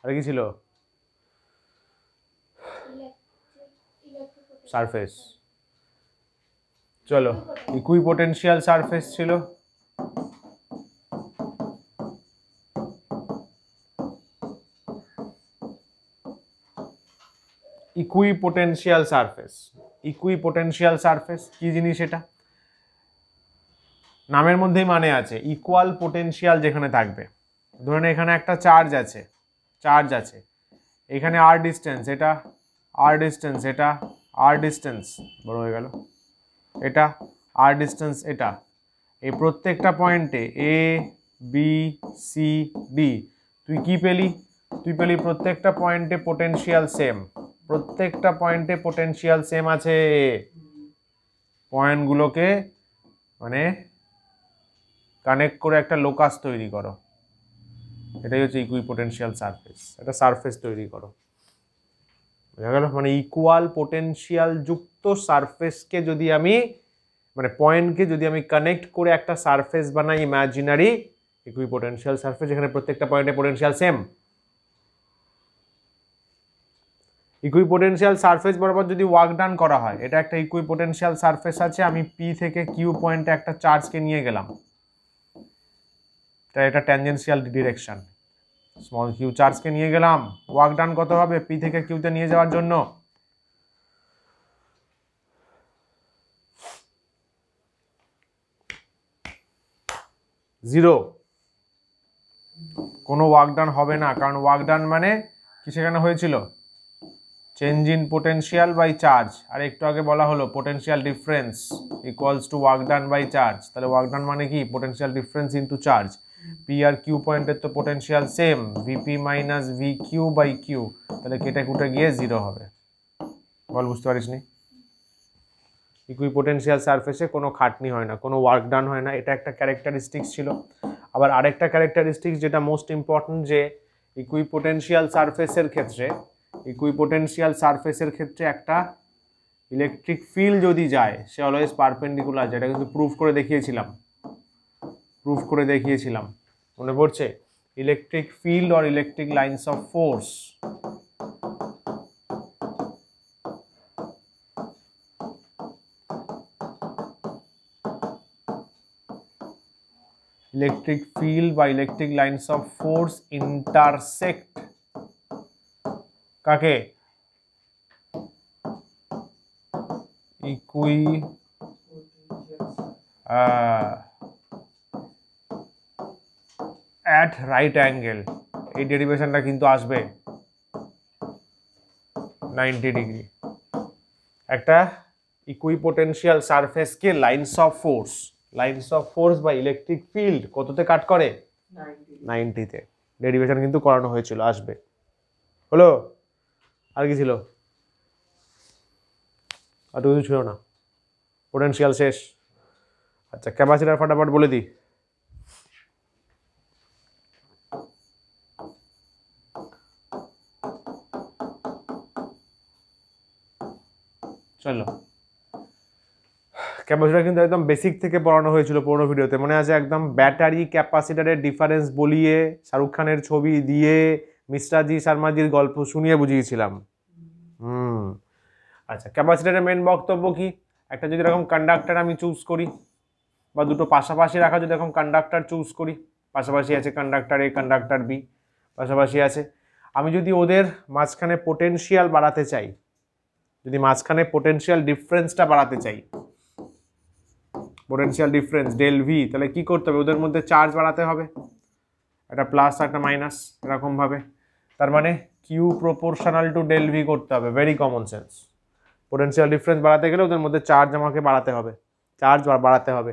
আর কি ছিল? সারফেস। চলো, ইকুইপোটেনশিয়াল সারফেস ছিল। ইকুইপোটেনশিয়াল সারফেস, ইকুইপোটেনশিয়াল সারফেস কি জিনিস? এটা নামের মধ্যেই মানে আছে, ইকুয়াল পোটেনশিয়াল যেখানে থাকবে। ধরুন এখানে একটা চার্জ আছে, চার্জ আছে, এখানে আর ডিস্টেন্স, এটা আর ডিস্টেন্স, এটা আর ডিস্টেন্স, বড় হয়ে গেল, এটা আর ডিস্টেন্স, এটা এই প্রত্যেকটা পয়েন্টে এ বি সি ডি তুই কি পেলি? তুই পেলি প্রত্যেকটা পয়েন্টে পোটেনশিয়াল সেম, প্রত্যেকটা পয়েন্টে পোটেনশিয়াল সেম আছে। পয়েন্টগুলোকে মানে কানেক্ট করে একটা লোকাস তৈরি করো, এটাই হচ্ছে ইকুইপোটেনশিয়াল সারফেস। একটা সারফেস তৈরি করো, বুঝা গেল? মানে ইকুয়াল পোটেনশিয়াল যুক্ত সারফেসকে যদি আমি, মানে পয়েন্টকে যদি আমি কানেক্ট করে একটা সারফেস বানাই ইমাজিনারি, ইকুইপোটেনশিয়াল সারফেস, যেখানে প্রত্যেকটা পয়েন্টে পোটেনশিয়াল সেম। ইকুইপোটেনশিয়াল সারফেস বরাবর যদি ওয়ার্ক ডান করা হয়, এটা একটা ইকুইপোটেনশিয়াল সারফেস আছে, আমি পি থেকে কিউ পয়েন্টে একটা চার্জকে নিয়ে গেলাম, এটা ট্যানজেনশিয়াল ডিরেকশন, স্মল কিউ চার্জকে নিয়ে গেলাম, ওয়ার্ক ডান কত হবে? পি থেকে কিউতে নিয়ে যাওয়ার জন্য 0, কোনো ওয়ার্ক ডান হবে না, কারণ ওয়ার্ক ডান মানে কি সেখানে হয়েছিল? Change in potential by charge. আর একটু আগে বলা হলো potential difference equals to work done by charge. তাহলে ওয়ার্ক ডান মানে কি? Potential difference into charge. P আর কিউ পয়েন্টের তো potential same, V P minus V Q by Q, তাহলে কেটে কুটে গিয়ে 0 হবে। বল, বুঝতে পারিস নি? ইকুইপোটেনশিয়াল সারফেসে কোনো খাটনি হয় না, কোনো ওয়ার্ক ডান হয় না, এটা একটা ক্যারেক্টারিস্টিক্স ছিল। আবার আরেকটা ক্যারেক্টারিস্টিক্স যেটা মোস্ট ইম্পর্টেন্ট, যে ইকুইপোটেনশিয়াল সারফেসের ক্ষেত্রে, ইকুইপোটেনশিয়াল সারফেসের ক্ষেত্রে একটা ইলেকট্রিক ফিল্ড যদি যায়, সে অলওয়েজ পারপেন্ডিকুলার, যেটা কিন্তু প্রুফ করে দেখিয়েছিলাম, প্রুফ করে দেখিয়েছিলাম, মনে পড়ছে? Electric field or electric lines of force, electric field বা electric lines of force intersect কাকে? ইকুই অ্যাট রাইট অ্যাঙ্গেল, এই ডেরিভেশনটা কিন্তু আসবে 90 ডিগ্রি। একটা ইকুইপোটেনশিয়াল সারফেসকে lines of force, lines of force বা ইলেকট্রিক ফিল্ড কততে কাট করে? 90-তে। ডেরিভেশন কিন্তু করানো হয়েছিল, আসবে। হলো? আর কি ছিল? আর কিছু ছিল না, পোটেনশিয়াল শেষ। আচ্ছা, ক্যাপাসিটর ফটাফট বলে দিই। চলো, ক্যাপাসিটর কিন্তু একদম বেসিক থেকে পড়ানো হয়েছিল পুরোনো ভিডিওতে, মনে আছে? একদম ব্যাটারি ক্যাপাসিটরের ডিফারেন্স বলিয়ে, শাহরুখ খানের ছবি দিয়ে, মিশ্রাজি শর্মাজির গল্প শুনিয়ে বুঝিয়েছিলাম। আচ্ছা, ক্যাপাসিটরের মেন বক্তব্য কি? একটা যদি এরকম কন্ডাক্টর আমি চুজ করি, বা দুটো পাশাপাশি রাখা যদি এরকম কন্ডাক্টর চুজ করি, পাশাপাশি আছে কন্ডাক্টর এ, কন্ডাক্টর বি পাশাপাশি আছে, আমি যদি ওদের মাঝখানে পোটেনশিয়াল বাড়াতে চাই, যদি মাঝখানে পোটেনশিয়াল ডিফারেন্সটা বাড়াতে চাই, পোটেনশিয়াল ডিফারেন্স ডেল ভি, তাহলে কি করতে হবে? ওদের মধ্যে চার্জ বাড়াতে হবে, একটা প্লাস একটা মাইনাস এরকম ভাবে। তার মানে Q proportional to del V করতে হবে, very common sense. Potential difference বাড়াতে গেলে ওদের মধ্যে চার্জ আমাকে বাড়াতে হবে, চার্জ বাড়াতে হবে।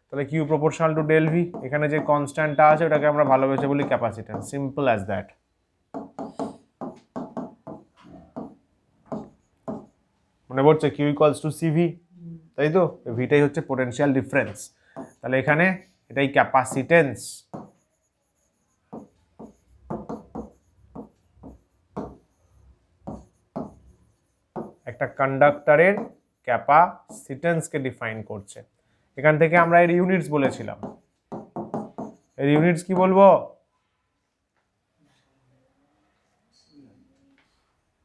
তাহলে Q proportional to del V, এখানে যে কনস্ট্যান্টটা আছে ওটাকে আমরা ভালোবেসে বলি ক্যাপাসিট্যান্স, সিম্পল অ্যাজ দ্যাট। মনে পড়ছে? কিউ ইকুয়ালস টু সিভি, তাই তো? ভিটাই হচ্ছে পোটেনশিয়াল ডিফারেন্স, তাহলে এখানে এটাই ক্যাপাসিটেন্স। একটা কন্ডাক্টরের ক্যাপাসিটেন্সকে ডিফাইন করছে। এখান থেকে আমরা এর ইউনিটস বলেছিলাম, এর ইউনিটস কি বলবো?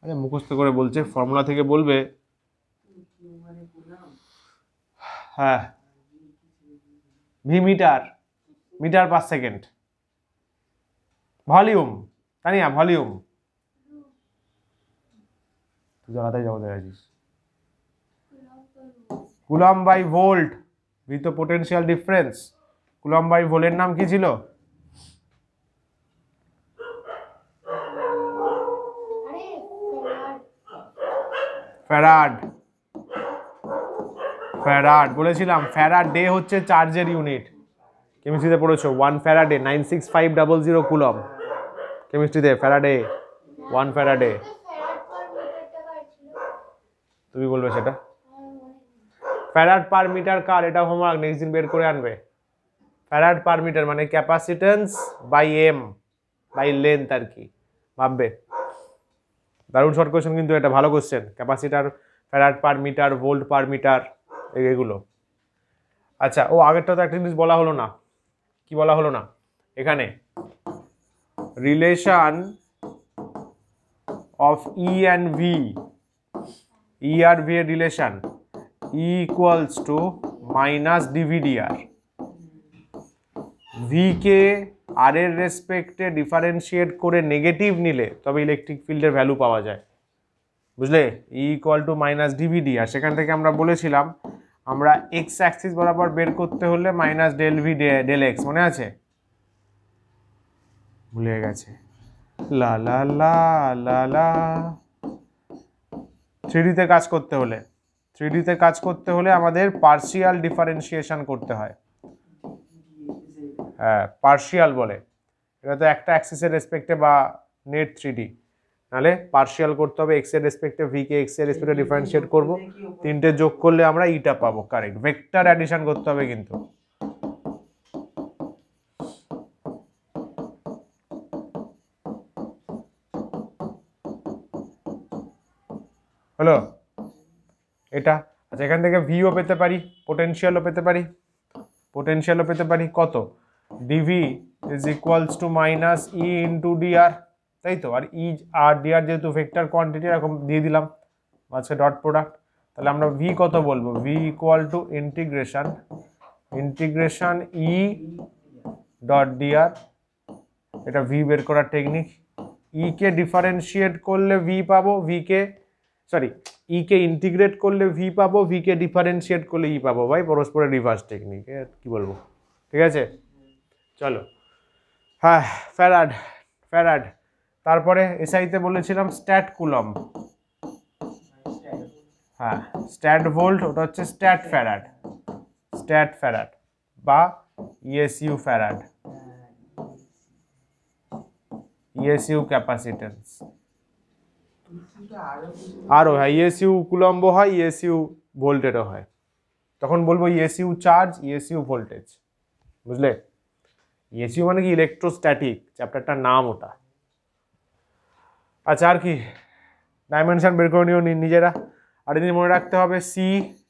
আরে মুখস্থ করে বলছে, ফর্মুলা থেকে বলবে। হ্যাঁ, V metre, metre per second. Volume, Tania volume, তুই জায়গাতেই যাবো দেখাচ্ছিস। কুলম্ব বাই ভোল্ট, ভি তো পোটেনশিয়াল ডিফারেন্স। কুলম্ব বাই ভোল্টের নাম কি ছিল? ফ্যারাড। ফ্যারাড বলেছিলাম। ফ্যারাডে হচ্ছে চার্জের ইউনিট, কেমিস্ট্রিতে পড়েছো। 1 ফ্যারাডে 96500 কুলম্ব। কেমিস্ট্রিতে ফ্যারাডে, 1 ফ্যারাডে। তুমি বলবে সেটা। ফ্যারাড পার মিটার কার, এটা হোমওয়ার্ক, নেক্সট দিন বের করে আনবে। ফ্যারাড পার মিটার মানে capacitance by M by length আর কি, ভাববে। দারুণ শর্ট কোয়েশ্চেন কিন্তু এটা, ভালো question. Capacitor, farad per metre, volt per metre, এগুলো। আচ্ছা, ও আগেরটা তো একটা জিনিস বলা হলো না, কি বলা হলো না এখানে? Relation of E and V, E আর ভি এর relation, E equals to minus D V D R. V কে আর এর রেসপেক্টে ডিফারেন্সিয়েট করে নেগেটিভ নিলে তবে ইলেকট্রিক ফিল্ডের ভ্যালু পাওয়া যায়, বুঝলে? E equal to minus D V D R. সেখান থেকে আমরা বলেছিলাম আমরা এক্স অ্যাক্সিস বরাবর বের করতে হলে minus del V del X, মনে আছে? ভুলে গেছে। লা লা লা লা লা। 3D তে কাজ করতে হলে, 3D তে কাজ করতে হলে আমাদের পার্শিয়াল ডিফারেন্সিয়েশন করতে হয়। হ্যাঁ, পার্শিয়াল বলে, এটা তো একটা অ্যাক্সিসের রেসপেক্টে বা নেট 3D, নাহলে পার্শিয়াল করতে হবে। এক্স এর রেসপেক্টে ভি কে এক্স এর রেসপেক্টে ডিফারেন্সিয়েট করব, তিনটে যোগ করলে আমরা ইটা পাবো, কারেক্ট। ভেক্টর অ্যাডিশন করতে হবে কিন্তু। হলো এটা। আচ্ছা, এখান থেকে ভিও পেতে পারি, পোটেনশিয়ালও পেতে পারি, পোটেনশিয়ালও পেতে পারি। কত? D V is equals to minus E into D R, তাই তো? আর ই আর ডিআর যেহেতু ভেক্টর কোয়ান্টিটি, এরকম দিয়ে দিলাম, আচ্ছা ডট প্রোডাক্ট। তাহলে আমরা ভি কত বলবো? V equal to integration, integration E dot D R, এটা ভি বের করার টেকনিক। ই কে ডিফারেন্সিয়েট করলে ভি পাবো, ভি কে সরি ই কে ইন্টিগ্রেট করলে ভি পাবো, ভি কে ডিফারেন্সিয়েট করলে ই পাবো। ভাই পরস্পরের রিভার্স টেকনিক, কি বলবো, ঠিক আছে? চলো, হ্যাঁ, ফ্যারাড, ফ্যারাড। তারপরে এসআইতে বলেছিলাম স্ট্যাট কুলম্ব, হ্যাঁ স্ট্যাট ভোল্ট, ওটা হচ্ছে স্ট্যাট ফ্যারাড, স্ট্যাট ফ্যারাড বা ইএসইউ ফ্যারাড, ইএসইউ ক্যাপাসিটেন্স। আরও হ্যাঁ, ইএসইউ কুলম্ব হয়, ইএসইউ ভোল্টেরও হয়। তখন বলবো ইএসইউ চার্জ, ইএসইউ ভোল্টেজ, বুঝলে? ইএসইউ মানে কি? ইলেকট্রোস্ট্যাটিক, চ্যাপ্টারটার নাম ওটা। আচ্ছা, আর কি? ডাইমেনশন বের করে নিও নিজেরা। আর এদিন মনে রাখতে হবে সি,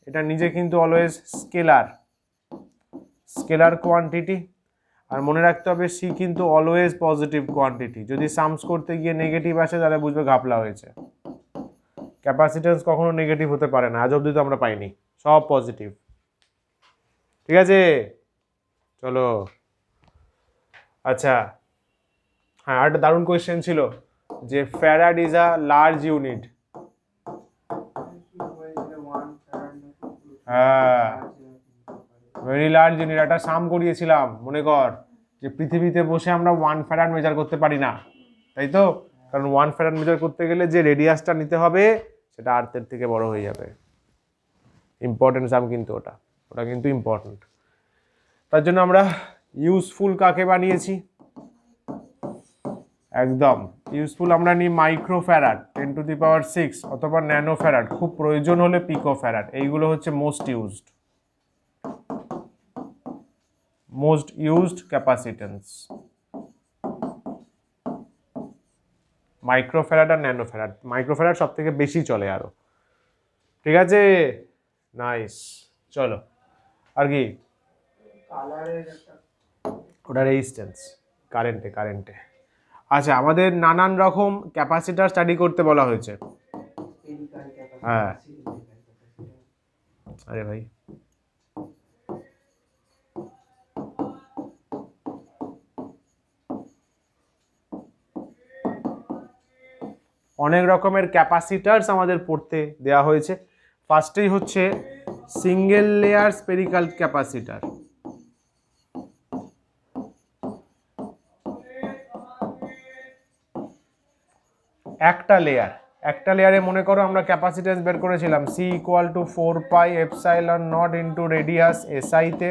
এটা নিজে কিন্তু অলওয়েজ স্কেলার, স্কেলার কোয়ান্টিটি। আর মনে রাখতে হবে সি কিন্তু অলওয়েজ পজিটিভ কোয়ান্টিটি। যদি সামস করতে গিয়ে নেগেটিভ আসে তাহলে বুঝবে ঘাপলা হয়েছে। ক্যাপাসিটেন্স কখনো নেগেটিভ হতে পারে না, আজ অব্দি তো আমরা পাইনি, সব পজিটিভ, ঠিক আছে? চলো, আচ্ছা হ্যাঁ, একটা দারুণ কোয়েশ্চেন ছিল যে farad is a large unit. হ্যাঁ, ভেরি লার্জ ইউনিট। একটা সাম করিয়েছিলাম, মনে কর যে পৃথিবীতে বসে আমরা 1 ফ্যারাড মেজার করতে পারি না, তাই তো? কারণ 1 ফ্যারাড মেজার করতে গেলে যে রেডিয়াসটা নিতে হবে সেটা আর্থের থেকে বড় হয়ে যাবে। ইম্পর্টেন্ট সাম কিন্তু ওটা, ওটা কিন্তু ইম্পর্টেন্ট। তার জন্য আমরা ইউজফুল কাকে বানিয়েছি? একদম ইউজফুল আমরা নিই মাইক্রো ফ্যারাড 10⁶ অথবা ন্যানো ফ্যারাড, খুব প্রয়োজন হলে পিকো ফ্যারাড। এইগুলো হচ্ছে most used capacitance, micro farad আর ন্যানো ফ্যারাড। মাইক্রো ফ্যারাড সব থেকে বেশি চলে আরো, ঠিক আছে? নাইস। চলো, আর কি ওটা রেজিস্ট্যান্স কারেন্টে। আচ্ছা, আমাদের নানান রকম ক্যাপাসিটার স্টাডি করতে বলা হয়েছে। হ্যাঁ, আরে ভাই অনেক রকমের ক্যাপাসিটারস আমাদের পড়তে দেওয়া হয়েছে। ফার্স্টেই হচ্ছে সিঙ্গেল লেয়ার স্পেরিক্যাল ক্যাপাসিটার। একটা লেয়ারে মনে করো আমরা ক্যাপাসিট্যান্স বের করেছিলাম C = 4 π ε0 ইন্টু রেডিয়াস SI তে,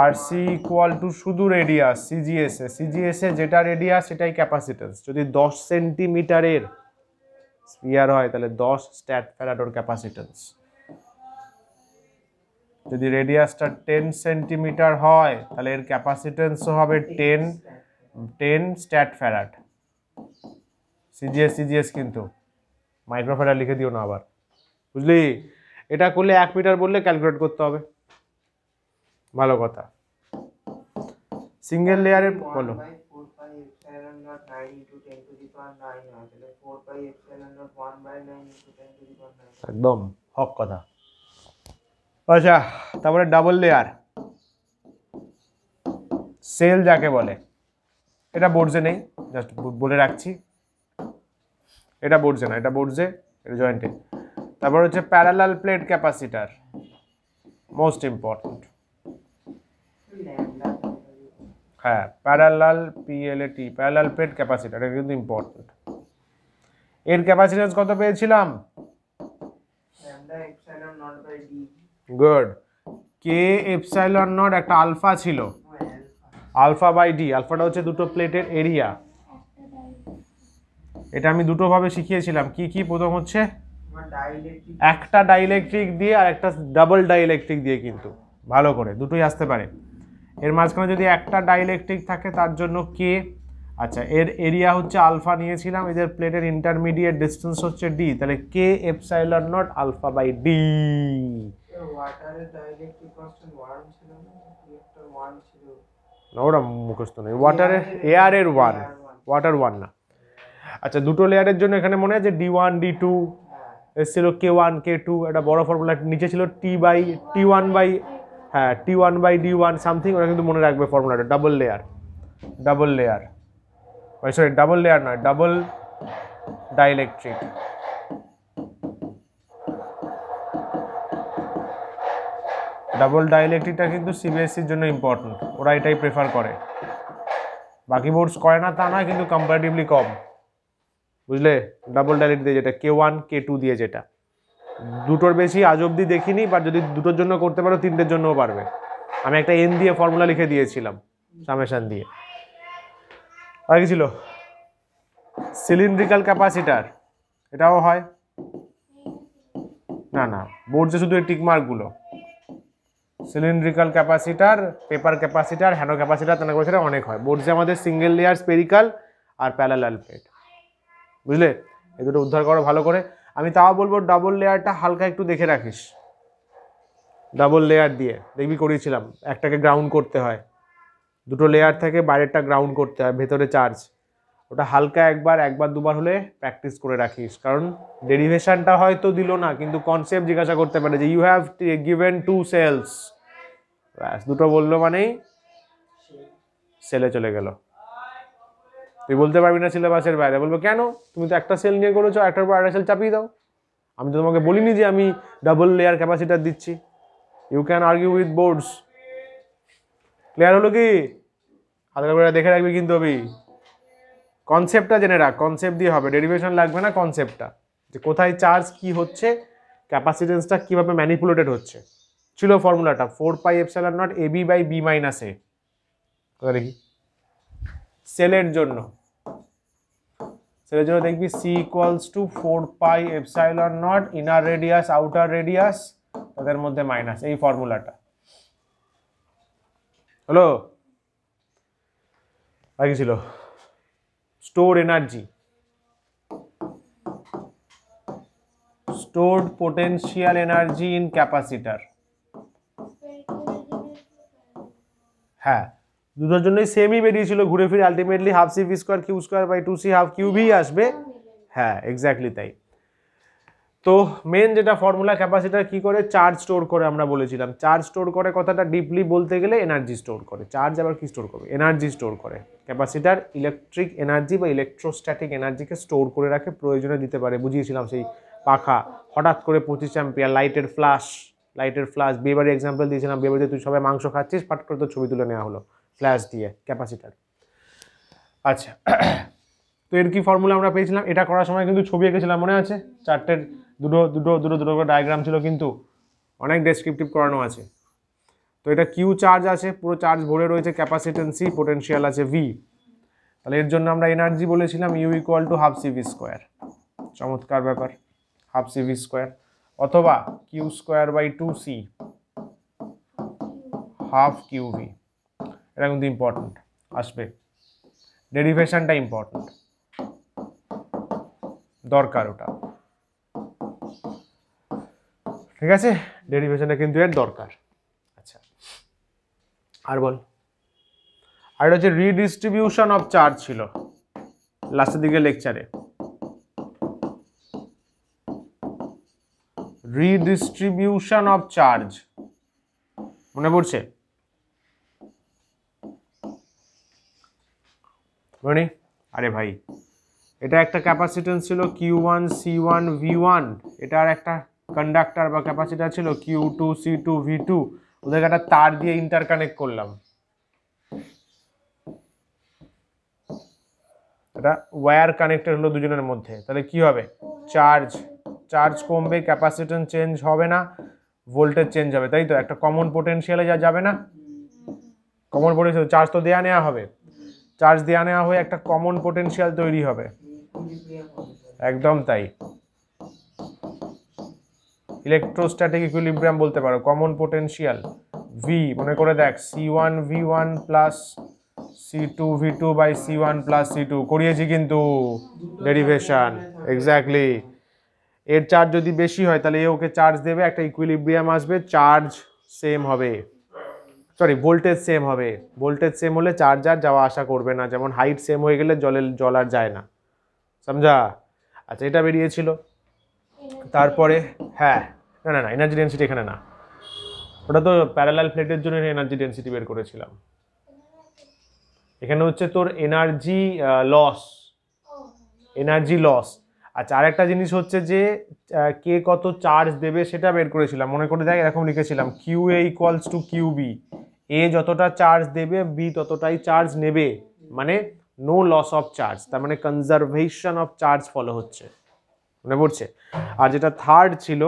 আর C = শুধু রেডিয়াস CGS এ যেটা রেডিয়াস সেটাই ক্যাপাসিট্যান্স। যদি 10 সেন্টিমিটারের স্ফিয়ার হয় তাহলে 10 স্ট্যাট ফ্যারাড ওর ক্যাপাসিট্যান্স। যদি রেডিয়াসটা 10 সেন্টিমিটার হয় তাহলে এর ক্যাপাসিট্যান্সও হবে 10 স্ট্যাট ফ্যারাড। সিজিএস কিন্তু মাইক্রোফ্যারাড লিখে দিও না আবার, বুঝলি? এটা করলে 1 মিটার বললে ক্যালকুলেট করতে হবে, ভালো কথা। সিঙ্গেল লেয়ারে বলো, একদম হক কথা। আচ্ছা, তারপরে ডাবল লেয়ার সেল যাকে বলে, এটা বোর্ডসে নেই, জাস্ট বলে রাখছি, এটা বোর্ডসে না, এটা বোর্ডসে, এটা জয়েন্টে। তারপর হচ্ছে parallel plate capacitor, most important. হ্যাঁ, parallel PLAT parallel plate capacitor, এটা কিন্তু ইম্পর্টেন্ট। এর ক্যাপাসিট্যান্স কত পেয়েছিলাম? গুড। K ε0 একটা আলফা ছিল, α/d, আলফাটা হচ্ছে দুটো প্লেটের এরিয়া। এটা আমি দুটো ভাবে শিখিয়েছিলাম, কি প্রথম হচ্ছে একটা ডাইইলেকট্রিক দিয়ে আর একটা ডাবল ডাইইলেকট্রিক দিয়ে, কিন্তু ভালো করে দুটোই আসতে পারে। এর মাঝখানে যদি একটা ডাইইলেকট্রিক থাকে তার জন্য K। আচ্ছা, এর এরিয়া হচ্ছে আলফা নিয়েছিলাম, এদের প্লেটের ইন্টারমিডিয়েট ডিসটেন্স হচ্ছে D, তাহলে K ε0 α/d। ওটা মুখস্থ নেই, ওয়াটারের এয়ারের 1, ওয়াটার 1 না। আচ্ছা, দুটো লেয়ারের জন্য এখানে মনে আছে D1 D2 এসেছিল, K1 K2, একটা বড় ফর্মুলা নিচে ছিল T1/D1 সামথিং, ওটা কিন্তু মনে রাখবে ফর্মুলাটা। Double layer sorry, double layer নয়, ডাবল ডাইইলেকট্রিক। ডাবল ডাইইলেকট্রিকটা কিন্তু CBSEর জন্য ইম্পর্টেন্ট, ওরা এটাই প্রেফার করে। বাকি বোর্ডস করে না তা নয়, কিন্তু কম্পারেটিভলি কম, বুঝলে? ডাবল ডাইইলেকট্রিক দিয়ে যেটা K1 K2 দিয়ে, যেটা দুটোর বেশি আজ অব্দি দেখিনি, বা যদি দুটোর জন্য করতে পারো তিনটের জন্যও পারবে। আমি একটা N দিয়ে ফর্মুলা লিখে দিয়েছিলাম, সামেশন দিয়ে। আর কি ছিল? সিলিন্ড্রিক্যাল ক্যাপাসিটার, এটাও হয় না, বোর্ডে শুধু এই টিকমার্কগুলো। সিলিন্ড্রিক্যাল ক্যাপাসিটার, পেপার ক্যাপাসিটার, হ্যানো ক্যাপাসিটার, তেনা ক্যাপাসিটার অনেক হয়। বোর্ডে আমাদের সিঙ্গেল লেয়ার স্পেরিক্যাল আর প্যারালাল প্লেট, বুঝলে? এই দুটো উদ্ধার করো ভালো করে। আমি তাও বলবো ডাবল লেয়ারটা হালকা একটু দেখে রাখিস, ডাবল লেয়ার দিয়ে দেখবি করিয়েছিলাম, একটাকে গ্রাউন্ড করতে হয়, দুটো লেয়ার থেকে বাইরেরটা গ্রাউন্ড করতে হয়, ভেতরে চার্জ। ওটা হালকা একবার দুবার হলে প্র্যাকটিস করে রাখিস, কারণ ডেরিভেশনটা হয়তো দিল না, কিন্তু কনসেপ্ট জিজ্ঞাসা করতে পারে যে ইউ হ্যাভ গিভেন 2 সেলস, ব্যাস দুটো বললো মানেই সেলে চলে গেল। তুই বলতে পারবি না সিলেবাসের বাইরে, বলবো কেন, তুমি তো একটা সেল নিয়ে করেছো, একটার পর আরেকটা সেল চাপিয়ে দাও। আমি তো তোমাকে বলিনি যে আমি ডাবল লেয়ার ক্যাপাসিটার দিচ্ছি। You can argue with boards. Clear হলো কি? হালকা করে দেখে রাখবি কিন্তু। কনসেপ্টটা জেনে রাখ, কনসেপ্ট দিয়ে হবে, ডেরিভেশন লাগবে না, কনসেপ্টটা যে কোথায় চার্জ কি হচ্ছে, ক্যাপাসিটেন্সটা কিভাবে ম্যানিপুলেটেড হচ্ছে। ছিল ফর্মুলাটা 4 π ε0 AB/B - A। দেখি সেলের জন্য দেখবি C = 4 π ε0 inner radius outer radius, তাদের মধ্যে মাইনাস, এই ফর্মুলাটা হলো। আর কি ছিল? Store energy, stored potential energy in capacitor, হ্যাঁ দুটোর জন্যই সেমই বেরিয়েছিল ঘুরে ফিরে, ultimately half C V square Q square by 2c half Q V আসবে। হ্যাঁ এক্স্যাক্টলি তাই। তো মেন যেটা ফর্মুলা, ক্যাপাসিটার কি করে, চার্জ স্টোর করে আমরা বলেছিলাম। চার্জ স্টোর করে কথাটা ডিপলি বলতে গেলে এনার্জি স্টোর করে। চার্জ আবার কি স্টোর করবে, এনার্জি স্টোর করে। ক্যাপাসিটার ইলেকট্রিক এনার্জি বা ইলেকট্রোস্ট্যাটিক এনার্জিকে স্টোর করে রাখে, প্রয়োজনে দিতে পারে। বুঝিয়েছিলাম সেই পাখা, হঠাৎ করে 25 অ্যাম্পিয়ার, লাইটের ফ্ল্যাশ, বিয়েবাড়ি এক্সাম্পল দিয়েছিলাম, বিয়েবাড়িতে তুই সবাই মাংস খাচ্ছিস, ফাট করে তো ছবি তুলে নেওয়া হলো ফ্ল্যাশ দিয়ে, ক্যাপাসিটার। আচ্ছা তো এর কি ফর্মুলা আমরা পেয়েছিলাম, এটা করার সময় কিন্তু ছবি এঁকেছিলাম মনে আছে, চারটের দুটো করে ডায়াগ্রাম ছিল, কিন্তু অনেক ডেসক্রিপটিভ করানো আছে। তো এটা কিউ চার্জ আছে, পুরো চার্জ ভরে রয়েছে, ক্যাপাসিটেন্স সি, পোটেনশিয়াল আছে ভি। তাহলে এর জন্য আমরা এনার্জি বলেছিলাম U equal to half C V square. চমৎকার ব্যাপার, হাফ সি ভি স্কোয়ার, অথবা Q square by 2c half Q V. এটা কিন্তু ইম্পর্টেন্ট আসবে, ডেরিভেশনটা ইম্পর্টেন্ট, দরকার ওটা, ঠিক আছে, ডেরিভেশনটা কিন্তু এর দরকার। আচ্ছা আর বল, আর এটা হচ্ছে রিডিস্ট্রিবিউশন অফ চার্জ ছিল লাস্টের দিকে লেকচারে। রিডিস্ট্রিবিউশন অফ চার্জ মনে পড়ছে? মানে আরে ভাই এটা একটা ক্যাপাসিটেন্স ছিল Q1 C1 V1, এটার একটা কন্ডাক্টর বা ক্যাপাসিটর ছিল Q2 C2 V2, ওদেরকে একটা তার দিয়ে ইন্টারকানেক্ট করলাম, এটা ওয়্যার কানেক্টেড হলো দুজনের মধ্যে। তাহলে কি হবে, চার্জ কমবে, ক্যাপাসিটেন্স চেঞ্জ হবে না, ভোল্টেজ চেঞ্জ হবে, তাই তো? একটা কমন পোটেনশিয়ালে যাবে না, কমন পোটেনশিয়াল চার্জ তো দেয়া নেওয়া হবে, চার্জ দেওয়া নেওয়া হয়ে একটা কমন পোটেনশিয়াল তৈরি হবে, একদম তাই, ইলেকট্রোস্ট্যাটিক ইকুইলিব্রিয়াম বলতে পারো, কমন পোটেনশিয়াল ভি। মনে করে দেখ C1 V1 plus C2 V2 by C1 plus C2 করিয়েছি কিন্তু ডেরিভেশন, এক্স্যাক্টলি। এর চার্জ যদি বেশি হয় তাহলে এ ওকে চার্জ দেবে, একটা ইকুইলিব্রিয়াম আসবে, চার্জ সেম হবে, সরি ভোল্টেজ সেম হবে, ভোল্টেজ সেম হলে চার্জ আর যাওয়া আসা করবে না, যেমন হাইট সেম হয়ে গেলে জল আর যায় না, সমঝা? আচ্ছা এটা বেরিয়েছিল। তারপরে হ্যাঁ না এনার্জি ডেন্সিটি এখানে না, ওটা তো প্যারালাল প্লেটের জন্য এনার্জি ডেন্সিটি বের করেছিলাম। এখানে হচ্ছে তোর এনার্জি লস। আচ্ছা আরেকটা জিনিস হচ্ছে যে কে কত চার্জ দেবে সেটা বের করেছিলাম, মনে করে দেখ এরকম লিখেছিলাম Q A equals to Q B, A যতটা চার্জ দেবে বি ততটাই চার্জ নেবে, মানে নো লস অফ চার্জ, তার মানে কনজারভেশন অফ চার্জ ফলো হচ্ছে, মনে পড়ছে? আর যেটা থার্ড ছিল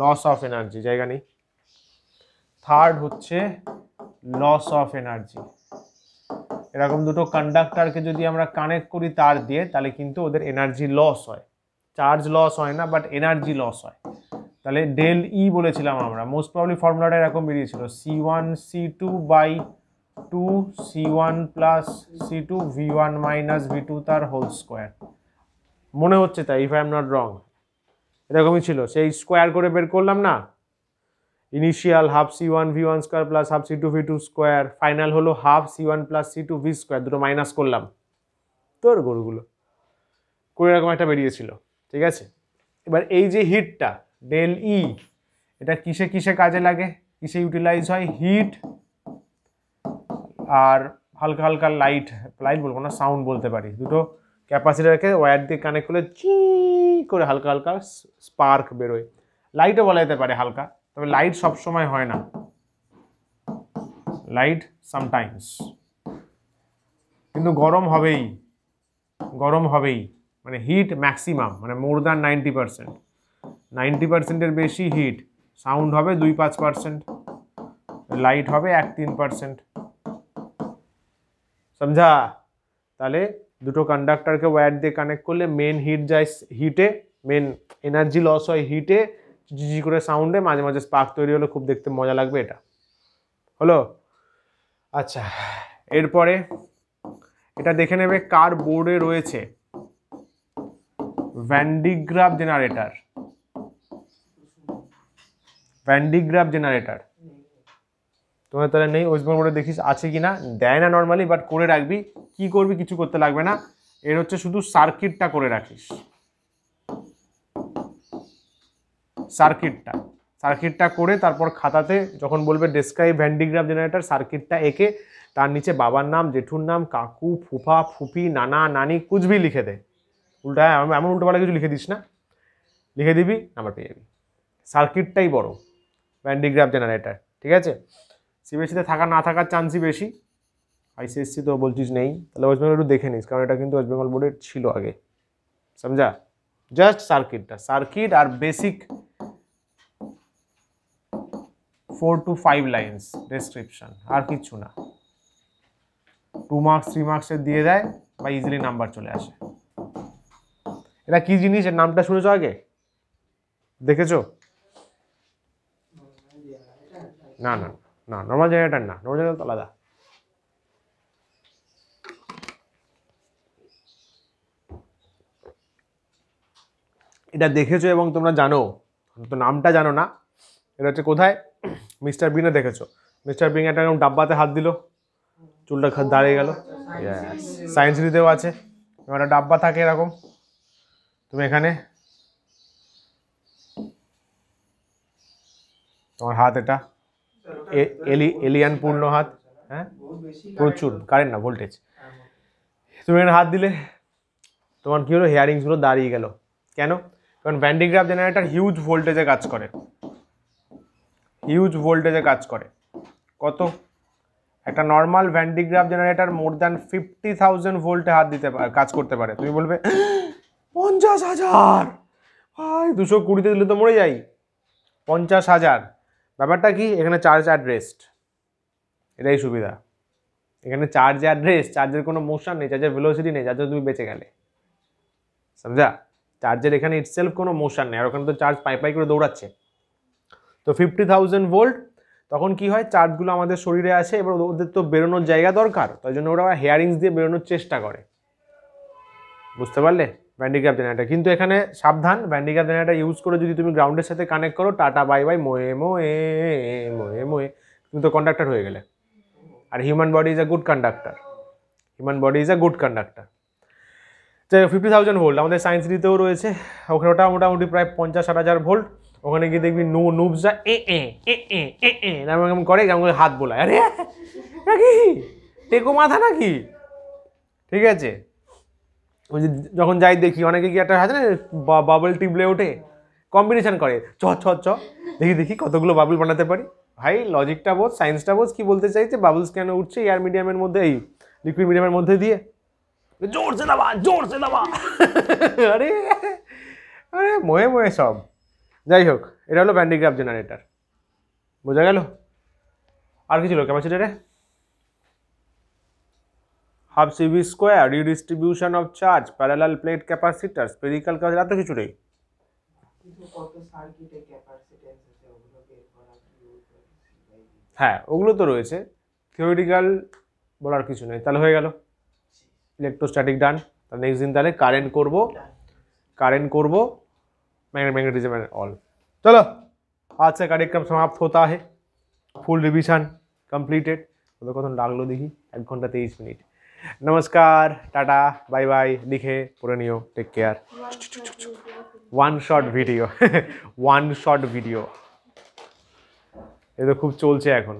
লস অফ এনার্জি, জায়গা নেই, থার্ড হচ্ছে লস অফ এনার্জি। এরকম দুটো কন্ডাক্টরকে যদি আমরা কানেক্ট করি তার দিয়ে, তাহলে কিন্তু ওদের এনার্জি লস হয়, চার্জ লস হয় না বাট এনার্জি লস হয়। তাহলে ডেল ই বলেছিলাম আমরা, মোস্ট প্রবলি ফর্মুলাটা এরকম বেরিয়েছিল C1 C2 by 2 C1 plus C2 V1 minus V2 তার হোল স্কোয়ার, মনে হচ্ছে তাই, if I am not wrong, এরকমই ছিল। সেই স্কোয়ার করে বের করলাম না, initial half C1 V1 square plus half C2 V2 square, final হলো half C1 plus C2 V square, দুটো মাইনাস করলাম, তোর গরুগুলো করে এরকম একটা বেরিয়েছিল, ঠিক আছে? এবার এই যে হিটটা ডেল ই, এটা কিসে কাজে লাগে, কিসে ইউটিলাইজ হয়, হিট আর হালকা হালকা লাইট বলবো না, সাউন্ড বলতে পারি, দুটো ক্যাপাসিটারকে ওয়্যার দিয়ে কানেক্ট করলে চি করে হালকা হালকা স্পার্ক বেরোয়, লাইটও বলা যেতে পারে হালকা, তবে লাইট সবসময় হয় না, লাইট সামটাইমস, কিন্তু গরম হবেই, মানে হিট ম্যাক্সিমাম, মানে মোর দ্যান 90%, বেশি হিট, সাউন্ড হবে 2-5%, লাইট হবে 1-3%, সমঝা? তাহলে দুটো কন্ডাক্টরকে ওয়্যার দিয়ে কানেক্ট করলে মেন হিট যায় হিটে, মেন এনার্জি লস হয় হিটে, জি করে সাউন্ডে, মাঝে মাঝে স্পার্ক তৈরি হলে খুব দেখতে মজা লাগবে, এটা হলো। আচ্ছা এরপরে এটা দেখে নেবে কার বোর্ডে রয়েছে, ভ্যান ডি গ্রাফ জেনারেটর, তোমার তাহলে নেই, ওয়েস্ট বেঙ্গল বোর্ডে দেখিস আছে কি না, দেয় না নর্মালি, বাট করে রাখবি। কি করবি, কিছু করতে লাগবে না, এর হচ্ছে শুধু সার্কিটটা করে রাখিস, সার্কিটটা করে তারপর খাতাতে যখন বলবে describe Van de Graaff generator, সার্কিটটা এঁকে তার নিচে বাবার নাম, জেঠুর নাম, কাকু, ফুফা, ফুপি, নানা, নানি কুচবি লিখে দে। উল্টা এমন উল্টোপাল্টা কিছু লিখে দিস না, লিখে দিবি, নাম্বার পেয়ে যাবি। সার্কিটটাই বড় ভ্যান ডি গ্রাফ জেনারেটর, ঠিক আছে। সিবিএসসিতে থাকা না থাকার চান্সই বেশি, আইসিএসসি তো বলছিস নেই, তাহলে ওয়েস্ট বেঙ্গল একটু দেখে নিস, কারণ এটা কিন্তু ওয়েস্ট বেঙ্গল বোর্ডের ছিল আগে, সমঝা। জাস্ট সার্কিট আর বেসিক 4 to 5 লাইন্স ডেসক্রিপশন, আর কিছু না। 2 মার্কস 3 মার্কসের দিয়ে দেয় বা ইজিলি নাম্বার চলে আসে। এটা কি জিনিস, এর নামটা শুনেছো আগে, দেখেছো? না না না, নর্মাল জেনারেটর না, নর্মাল জেনারেটর আলাদা। এটা দেখেছো এবং তোমরা জানো, তো নামটা জানো না। এটা হচ্ছে কোথায়, মিস্টার বিনে দেখেছো, মিস্টার বিন একটা এরকম ডাব্বাতে হাত দিল, চুলটা দাঁড়িয়ে গেল। সায়েন্স দিতেও আছে, একটা ডাব্বা থাকে এরকম, তুমি এখানে তোমার হাত, এটা এলিয়ান পূর্ণ হাত, হ্যাঁ প্রচুর কারেন্ট না ভোল্টেজ, তুমি এখানে হাত দিলে তোমার কি হলো, হেয়ারিংসগুলো দাঁড়িয়ে গেল। কেন? কারণ van de Graaff generator huge ভোল্টেজে কাজ করে, হিউজ ভোল্টেজে কাজ করে। কত? একটা normal van de Graaff generator more than 50,000 ভোল্টে হাত দিতে পারে, কাজ করতে পারে। তুমি বলবে 50,000, ভাই 220 দিলে তো মরে যাই। 50,000, ব্যাপারটা কি, এখানে চার্জ অ্যাট রেস্ট, এটাই সুবিধা। এখানে চার্জ অ্যাট রেস্ট, চার্জের কোনো মোশন নেই, চার্জের ভেলোসিটি নেই, যার জন্য তুমি বেঁচে গেলে, সমঝা। চার্জের এখানে ইটসেলফ কোনো মোশন নেই, আর ওখানে তো চার্জ পাই করে দৌড়াচ্ছে। তো 50,000 ভোল্ট, তখন কি হয়, চার্জগুলো আমাদের শরীরে আসে, এবার ওদের তো বেরোনোর জায়গা দরকার, তাই জন্য ওরা হেয়ারিংস দিয়ে বেরোনোর চেষ্টা করে, বুঝতে পারলে, ভ্যান ডি গ্রাফ জেনারেটর। কিন্তু এখানে সাবধান, Van de Graaff generator use করে যদি তুমি গ্রাউন্ডের সাথে কানেক্ট করো, টাটা বাই বাই, মোয়ে মোয়ে মোয়ে মোয়ে, তুমি তো কন্ডাক্টর হয়ে গেলে। আর human body is a good conductor, human body is a good conductor. যাই হোক, 50,000 ভোল্ট আমাদের সায়েন্স দিতেও রয়েছে, ওখানে ওটা মোটামুটি প্রায় 50-60,000 ভোল্ট। ওখানে গিয়ে দেখবি নুবসরা এরকম করে, কেমন করে হাত বোলায়, আরে নাকি টেকো মাথা নাকি, ঠিক আছে। ওই যে যখন যাই দেখি অনেকে কি একটা হাতে না বাবল টিপলে ওঠে, কম্বিনেশন করে, চ চ চ দেখি কতগুলো বাবল বানাতে পারি। ভাই লজিকটা বোঝ, সায়েন্সটা বোঝ, কি বলতে চাইছে, বাবলস কেন উঠছে এয়ার মিডিয়ামের মধ্যে, এই লিকুইড মিডিয়ামের মধ্যে দিয়ে, জোরসে দাবা আরে আরে মোয়ে মোয়ে সব। যাই হোক, এটা হলো ভ্যান ডি গ্রাফ জেনারেটর, বোঝা গেল। আর কি ছিল ক্যাপাসিটরে, half CV square, redistribution of charge, parallel plate capacitor, spherical capacitor, এত কিছু নেই। হ্যাঁ ওগুলো তো রয়েছে, থিওরিটিক্যাল বলার কিছু নেই। তাহলে হয়ে গেল ইলেকট্রোস্ট্যাটিক ডান। তাহলে নেক্সট দিন তাহলে कारेंट করব मैग्नेटिज्म एंड ऑल। चलो आज से कार्यक्रम समाप्त होता है, फुल रिविजन कंप्लीटेड। तो कतन लागलो देखी 1 घंटा 23 मिनट। नमस्कार, टाटा, बाय बाय, लिखे पढ़े निओ, take care. 1 shot video 1 shot video, ये तो खूब चलছে এখন।